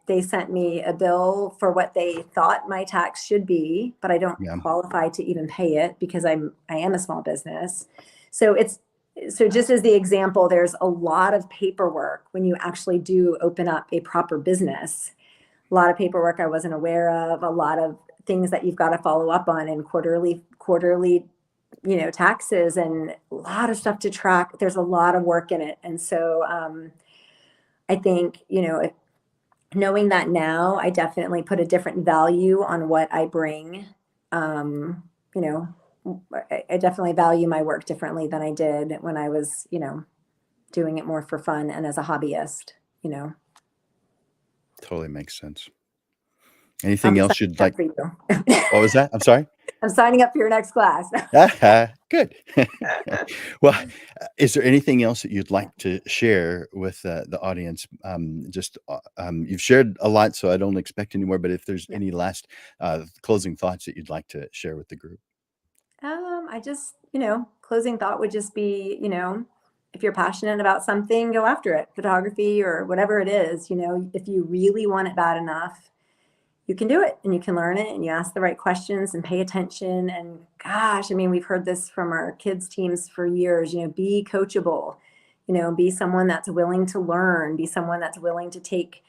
They sent me a bill for what they thought my tax should be, but I don't Yeah. qualify to even pay it because I am a small business. So so just as the example, there's a lot of paperwork when you actually do open up a proper business. A lot of paperwork I wasn't aware of, a lot of things that you've got to follow up on, and quarterly, taxes, and a lot of stuff to track. There's a lot of work in it. And so I think, knowing that now, I definitely put a different value on what I bring. I definitely value my work differently than I did when I was, doing it more for fun and as a hobbyist. Totally makes sense. I'll Anything be else signing you'd up like? for you. What was that? I'm sorry. I'm signing up for your next class. Good. Well, is there anything else that you'd like to share with the audience? You've shared a lot, so I don't expect any more. But if there's any last closing thoughts that you'd like to share with the group. I just, closing thought would just be, if you're passionate about something, go after it. Photography or whatever it is, if you really want it bad enough, you can do it, and you can learn it, and you ask the right questions and pay attention. And gosh, I mean, we've heard this from our kids teams for years, be coachable, be someone that's willing to learn, be someone that's willing to take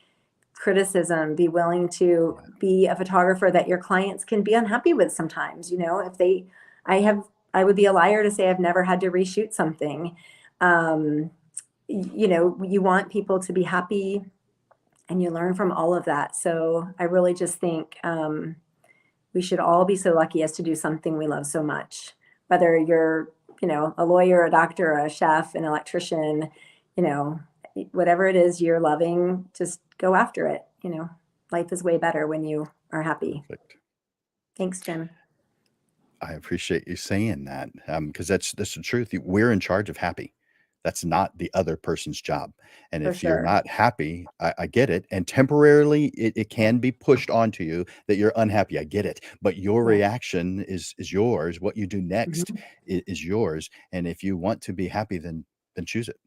criticism, be willing to be a photographer that your clients can be unhappy with sometimes. I would be a liar to say I've never had to reshoot something. You want people to be happy, and you learn from all of that. So I really just think we should all be so lucky as to do something we love so much, whether you're, a lawyer, a doctor, a chef, an electrician, whatever it is you're loving, just go after it. Life is way better when you are happy. Perfect. Thanks, Jim. I appreciate you saying that, because that's the truth. We're in charge of happy. That's not the other person's job. And For if you're sure. not happy, I get it. And temporarily, it can be pushed onto you that you're unhappy. I get it. But your Yeah. reaction is yours. What you do next Mhm. is yours. And if you want to be happy, then choose it.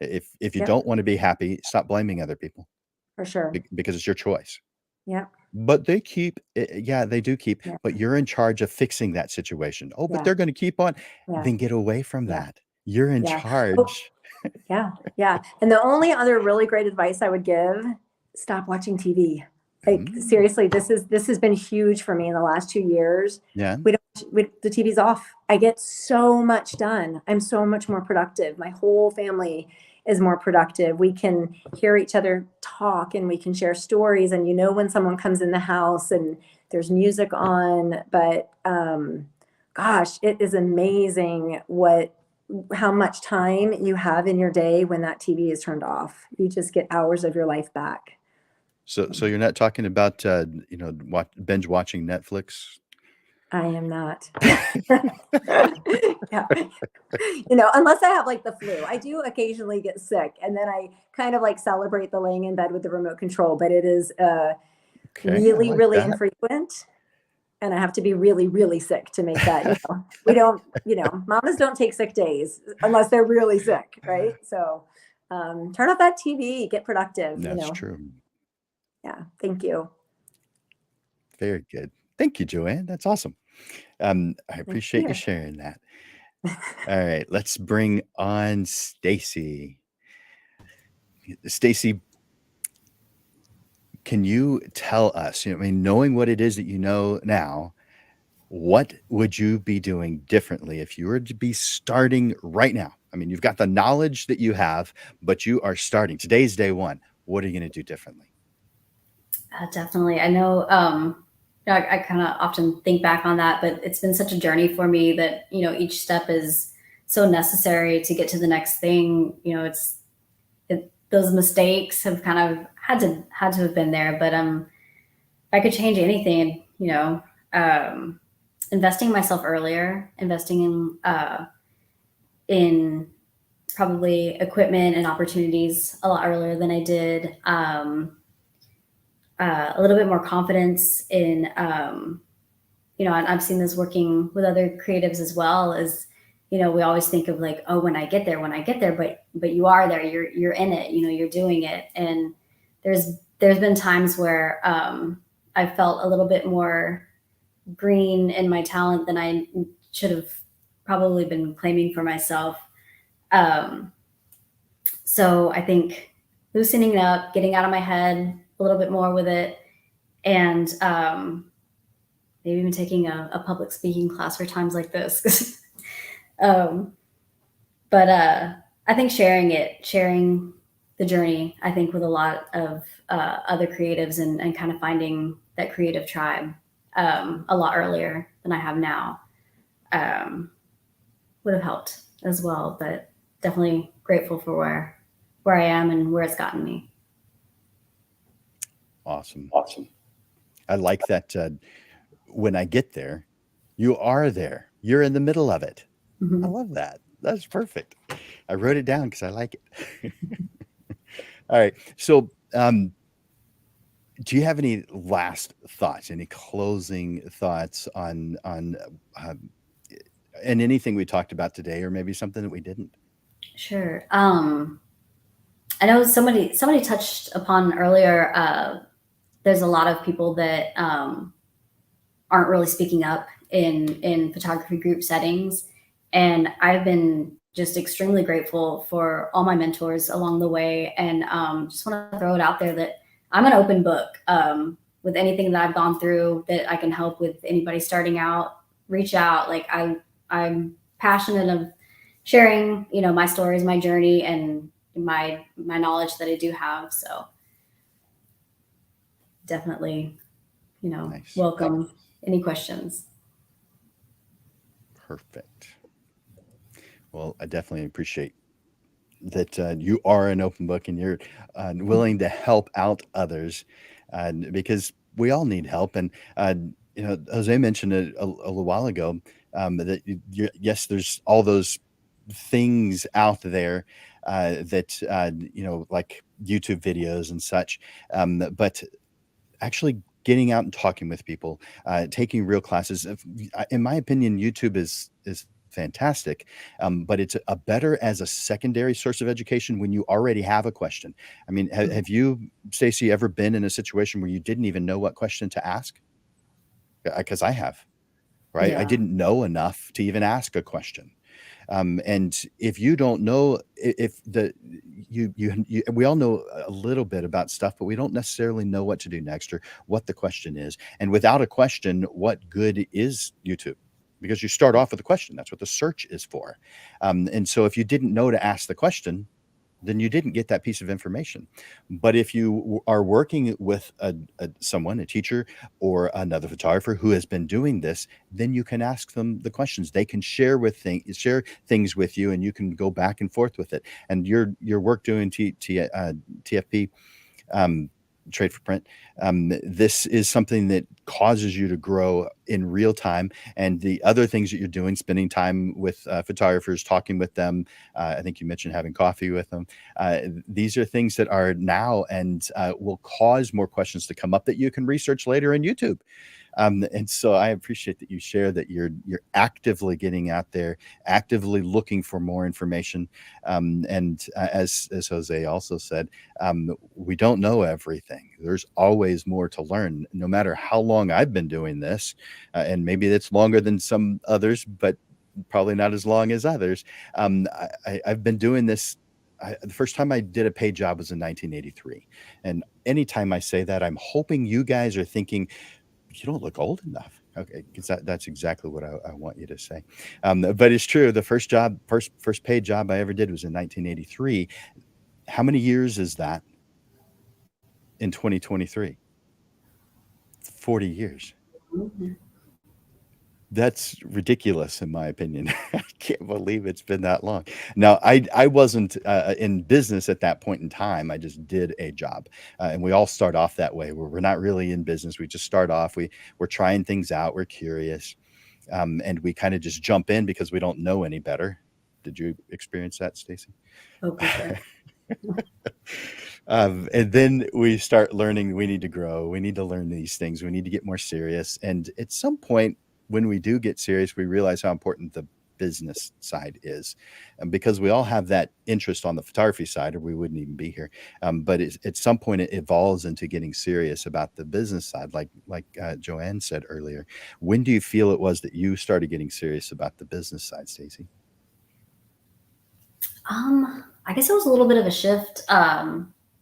If you Yep. don't want to be happy, stop blaming other people For sure. because it's your choice. Yeah. But they keep, they do keep, Yeah. but you're in charge of fixing that situation. Oh, but Yeah. they're going to keep on. Yeah. Then get away from Yeah. that. You're in Yeah. Oh, charge. yeah. Yeah. And the only other really great advice I would give, stop watching TV. Like seriously, this has been huge for me in the last 2 years. Yeah. The TV's off. I get so much done. I'm so much more productive. My whole family is more productive. We can hear each other talk, and we can share stories. And when someone comes in the house and there's music on, but gosh, it is amazing how much time you have in your day when that TV is turned off. You just get hours of your life back. So you're not talking about binge watching Netflix? I am not. Yeah. Unless I have like the flu. I do occasionally get sick, and then I kind of like celebrate the laying in bed with the remote control, but it is really, like really that. infrequent. And I have to be really, really sick to make that, we don't, mamas don't take sick days unless they're really sick. Right. So turn off that TV, get productive. That's true. Yeah. Thank you. Very good. Thank you, Joanne. That's awesome. I appreciate you you. sharing that. All right, let's bring on Stacey. Stacey, can you tell us, knowing what it is that you know now, what would you be doing differently if you were to be starting right now? I mean, you've got the knowledge that you have, but you are starting. Today's day one. What are you going to do differently? Definitely. I know, I kind of often think back on that, but it's been such a journey for me that, each step is so necessary to get to the next thing. Those mistakes have kind of had to have been there, but if I could change anything, investing in myself earlier, investing in probably equipment and opportunities a lot earlier than I did. A little bit more confidence in and I've seen this working with other creatives as well, is, we always think of like, oh, when I get there, but you are there, you're in it, you're doing it. And there's been times where I felt a little bit more green in my talent than I should have probably been claiming for myself. So I think loosening up, getting out of my head a little bit more with it, and maybe even taking a public speaking class for times like this. But I think sharing the journey, I think with a lot of other creatives and kind of finding that creative tribe a lot earlier than I have now would have helped as well. But definitely grateful for where I am and where it's gotten me. Awesome. I like that. When I get there, you are there. You're in the middle of it. Mhm. I love that. That's perfect. I wrote it down because I like it. All right. So, do you have any last thoughts, any closing thoughts on and anything we talked about today, or maybe something that we didn't? Sure. I know somebody touched upon earlier. There's a lot of people that aren't really speaking up in photography group settings, and I've been just extremely grateful for all my mentors along the way. And just want to throw it out there that I'm an open book with anything that I've gone through that I can help with. Anybody starting out, reach out. Like I'm passionate of sharing, my stories, my journey, and my knowledge that I do have. So definitely, Nice. welcome any questions. Perfect. Well, I definitely appreciate that you are an open book and you're willing to help out others because we all need help. And, Jose mentioned it a little while ago that yes, there's all those things out there that, like YouTube videos and such. But actually getting out and talking with people, taking real classes. In my opinion, YouTube is fantastic, but it's a better as a secondary source of education when you already have a question. I mean, have you, Stacey, ever been in a situation where you didn't even know what question to ask? Because I have, right? I Yeah. didn't know enough to even ask a question. And if you don't know, if we all know a little bit about stuff, but we don't necessarily know what to do next or what the question is. And without a question, what good is YouTube? Because you start off with a question. That's what the search is for. And so if you didn't know to ask the question, then you didn't get that piece of information. But if you are working with someone, a teacher or another photographer who has been doing this, then you can ask them the questions. They can share things with you, and you can go back and forth with it. And your work doing TFP, trade for print, this is something that causes you to grow in real time. And the other things that you're doing, spending time with photographers, talking with them, I think you mentioned having coffee with them. These are things that are now and will cause more questions to come up that you can research later on YouTube. And so I appreciate that you share that you're actively getting out there, actively looking for more information. And as Jose also said, we don't know everything. There's always more to learn, no matter how long I've been doing this. And maybe it's longer than some others, but probably not as long as others. I've been doing this. The first time I did a paid job was in 1983. And anytime I say that, I'm hoping you guys are thinking, you don't look old enough. Okay, because that's exactly what I want you to say. But it's true. The first paid job I ever did was in 1983. How many years is that in 2023? 40 years. Mm-hmm. That's ridiculous, in my opinion. I can't believe it's been that long. Now, I wasn't in business at that point in time. I just did a job, and we all start off that way. Where we're not really in business. We just start off. We're trying things out. We're curious, and we kind of just jump in because we don't know any better. Did you experience that, Stacey? Oh, for sure. And then we start learning. We need to grow. We need to learn these things. We need to get more serious. And at some point, when we do get serious, we realize how important the business side is, and because we all have that interest on the photography side, or we wouldn't even be here. But at some point, it evolves into getting serious about the business side, like Joanne said earlier. When do you feel it was that you started getting serious about the business side, Stacey? I guess it was a little bit of a shift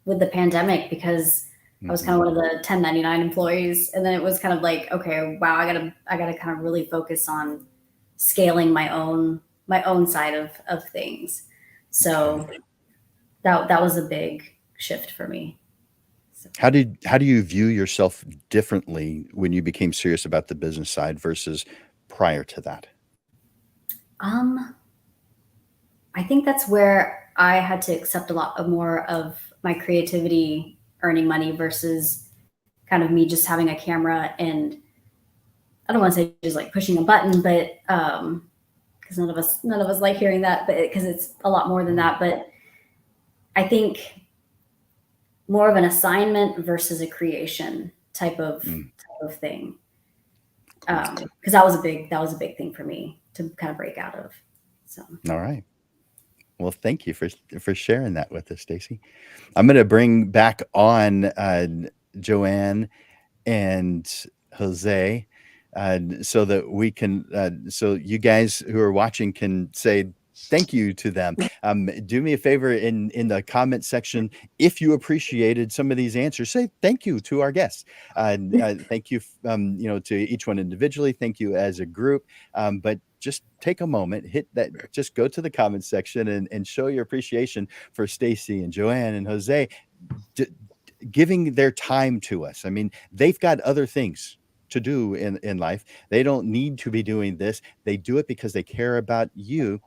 with the pandemic, because I was kind of one of the 1099 employees, and then it was kind of like, okay, wow, I gotta kind of really focus on scaling my own side of things. So that was a big shift for me. So, How do you view yourself differently when you became serious about the business side versus prior to that? I think that's where I had to accept a lot more of my creativity earning money versus kind of me just having a camera, and I don't want to say just like pushing a button, but because none of us like hearing that, but because it's a lot more than that. But I think more of an assignment versus a creation type of thing. Because that was a big thing for me to kind of break out of. So. All right. Well, thank you for sharing that with us, Stacey. I'm going to bring back on Joanne and Jose, so that we can, so you guys who are watching can say thank you to them. Do me a favor in the comment section, if you appreciated some of these answers, say thank you to our guests. Thank you, to each one individually. Thank you as a group. But just take a moment, hit that, just go to the comment section and show your appreciation for Stacey and Joanne and Jose, giving their time to us. I mean, they've got other things to do in life. They don't need to be doing this. They do it because they care about you.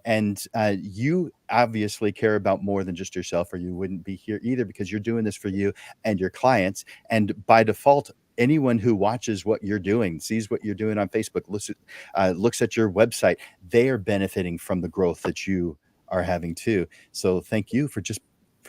And you obviously care about more than just yourself, or you wouldn't be here either, because you're doing this for you and your clients. And by default, anyone who watches what you're doing, sees what you're doing on Facebook, looks at your website, they are benefiting from the growth that you are having too. So thank you for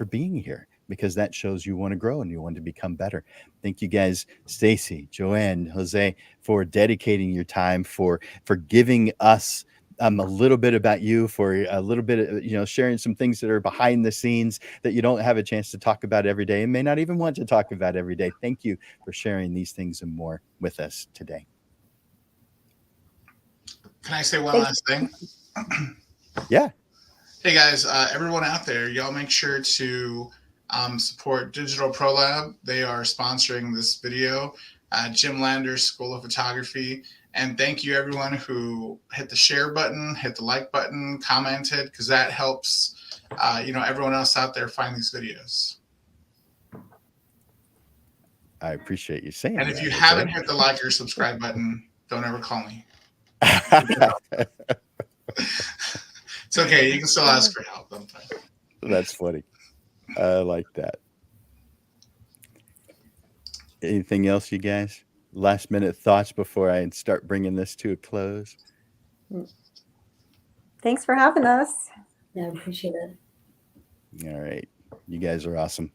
being here, because that shows you want to grow and you want to become better. Thank you guys, Stacey, Joanne, Jose, for dedicating your time, for giving us a little bit about you, for a little bit of, sharing some things that are behind the scenes that you don't have a chance to talk about every day and may not even want to talk about every day. Thank you for sharing these things and more with us today. Can I say one last thing? Yeah. Hey guys, everyone out there, y'all make sure to support Digital Pro Lab. They are sponsoring this video. Jim Lander's School of Photography. And thank you everyone who hit the share button, hit the like button, commented, because that helps everyone else out there find these videos. I appreciate you saying and that. And if you haven't hit the like or subscribe button, don't ever call me. It's okay. You can still ask for help. That's funny. I like that. Anything else, you guys? Last minute thoughts before I start bringing this to a close? Thanks for having us. Yeah, I appreciate it. All right. You guys are awesome.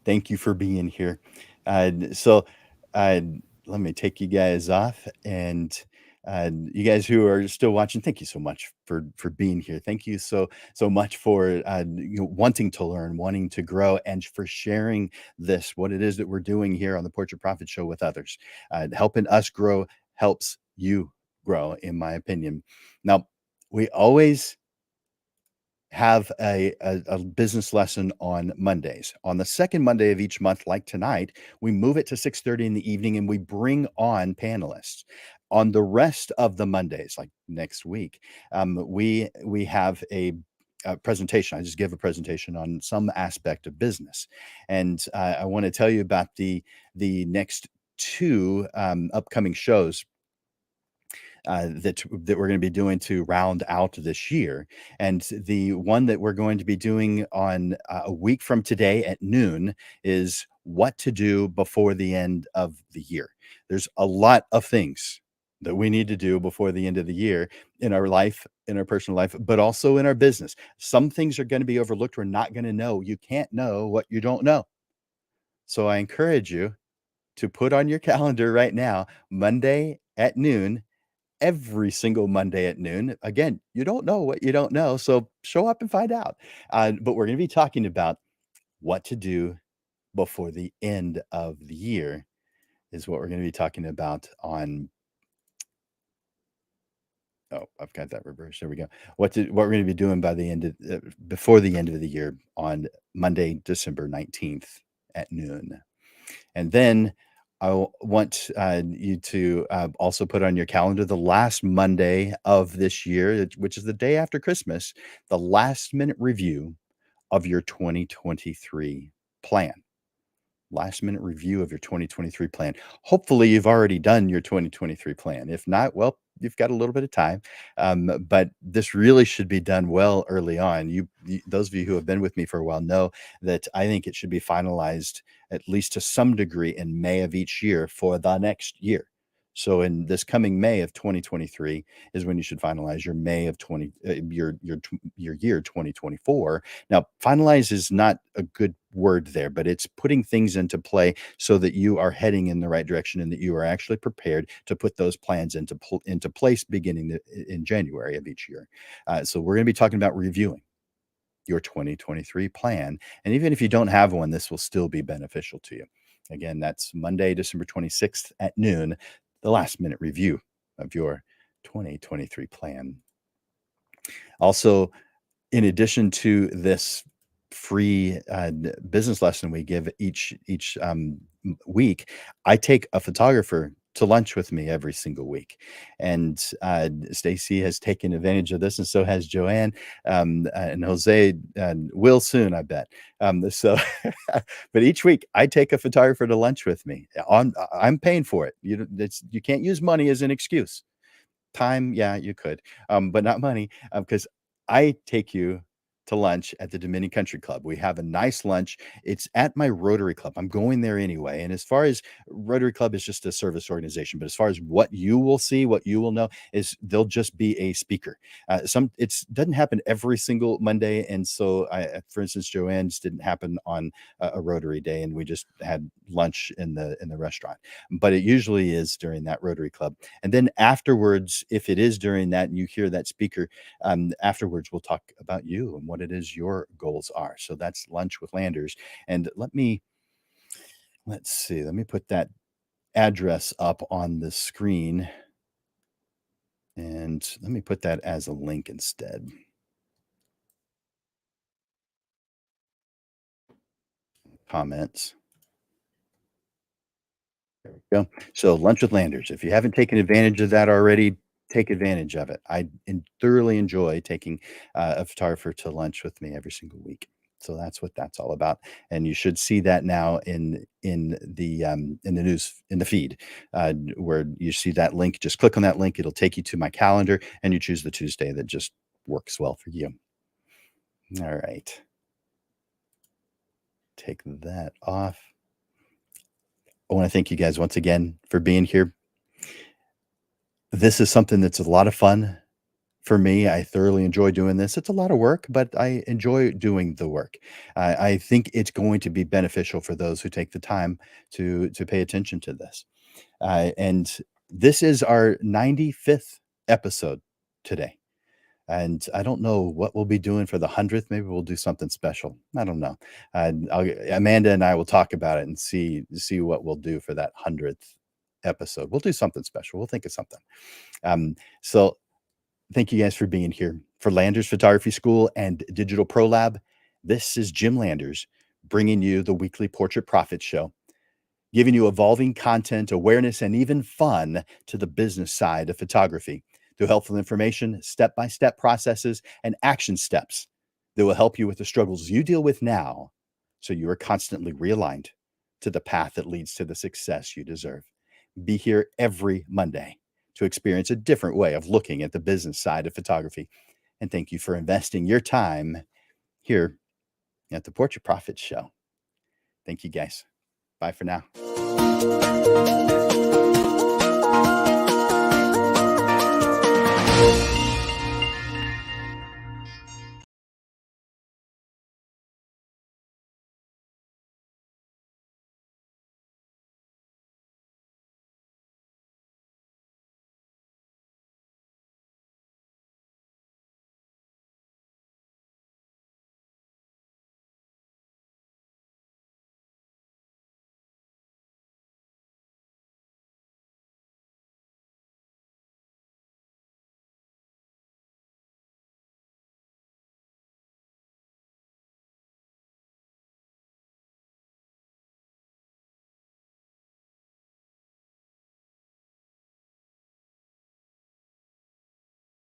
Thank you for being here. So let me take you guys off, and you guys who are still watching, thank you so much for being here. Thank you so much for wanting to learn, wanting to grow, and for sharing what it is that we're doing here on the Portrait Profit Show with others. Helping us grow helps you grow, in my opinion. Now, we always have a business lesson on Mondays. On the second Monday of each month, like tonight, we move it to 6:30 in the evening and we bring on panelists. On the rest of the Mondays, like next week, we have a presentation. I just give a presentation on some aspect of business. And I want to tell you about the next two upcoming shows that we're going to be doing to round out this year. And the one that we're going to be doing on a week from today at noon is what to do before the end of the year. There's a lot of things that we need to do before the end of the year in our life, in our personal life, but also in our business. Some things are going to be overlooked. We're not going to know. You can't know what you don't know. So I encourage you to put on your calendar right now, Monday at noon, every single Monday at noon. Again, you don't know what you don't know, so show up and find out. But we're going to be talking about what to do before the end of the year is what we're going to be talking about on. Oh, I've got that reversed. There we go. What we're going to be doing by the end of before the end of the year on Monday, December 19th at noon. And then want you to also put on your calendar the last Monday of this year, which is the day after Christmas, the last minute review of your 2023 plan. Last minute review of your 2023 plan. Hopefully, you've already done your 2023 plan. If not, well, you've got a little bit of time. But this really should be done well early on. Those of you who have been with me for a while know that I think it should be finalized at least to some degree in May of each year for the next year. So in this coming May of 2023 is when you should finalize your May of your year 2024. Now, finalize is not a good word there, but it's putting things into play so that you are heading in the right direction and that you are actually prepared to put those plans into place beginning in January of each year. So we're going to be talking about reviewing your 2023 plan. And even if you don't have one, this will still be beneficial to you. Again, that's Monday, December 26th at noon, the last minute review of your 2023 plan. Also, in addition to this free business lesson we give each week, I take a photographer to lunch with me every single week, and Stacey has taken advantage of this, and so has Joanne, and Jose will soon, I bet. But each week I take a photographer to lunch with me. I'm paying for it. You can't use money as an excuse. Time, yeah, you could, but not money, because I take you to lunch at the Dominion Country Club. We have a nice lunch. It's at my Rotary Club. I'm going there anyway. And as far as Rotary Club is just a service organization, but as far as what you will see, what you will know is there'll just be a speaker. It doesn't happen every single Monday, and so for instance, Joanne's didn't happen on a Rotary day, and we just had lunch in the restaurant. But it usually is during that Rotary Club, and then afterwards, if it is during that and you hear that speaker, afterwards we'll talk about you and what it is your goals are. So that's Lunch with Landers. And let's see, let me put that address up on the screen, and let me put that as a link instead. Comments. There we go. So Lunch with Landers. If you haven't taken advantage of that already, take advantage of it. I thoroughly enjoy taking a photographer to lunch with me every single week. So that's what that's all about, and you should see that now in the news, in the feed, where you see that link. Just click on that link; it'll take you to my calendar, and you choose the Tuesday that just works well for you. All right, take that off. I want to thank you guys once again for being here. This is something that's a lot of fun for me. I thoroughly enjoy doing this. It's a lot of work, but I enjoy doing the work. I think it's going to be beneficial for those who take the time to pay attention to this. And this is our 95th episode today. And I don't know what we'll be doing for the 100th. Maybe we'll do something special. I don't know. Amanda and I will talk about it and see what we'll do for that 100th episode. We'll do something special. We'll think of something. So thank you guys for being here. For Landers Photography School and Digital Pro Lab, this is Jim Landers bringing you the weekly Portrait Profits Show, giving you evolving content, awareness, and even fun to the business side of photography through helpful information, step-by-step processes, and action steps that will help you with the struggles you deal with now so you are constantly realigned to the path that leads to the success you deserve. Be here every Monday to experience a different way of looking at the business side of photography. And thank you for investing your time here at the Portrait Profits Show. Thank you, guys. Bye for now.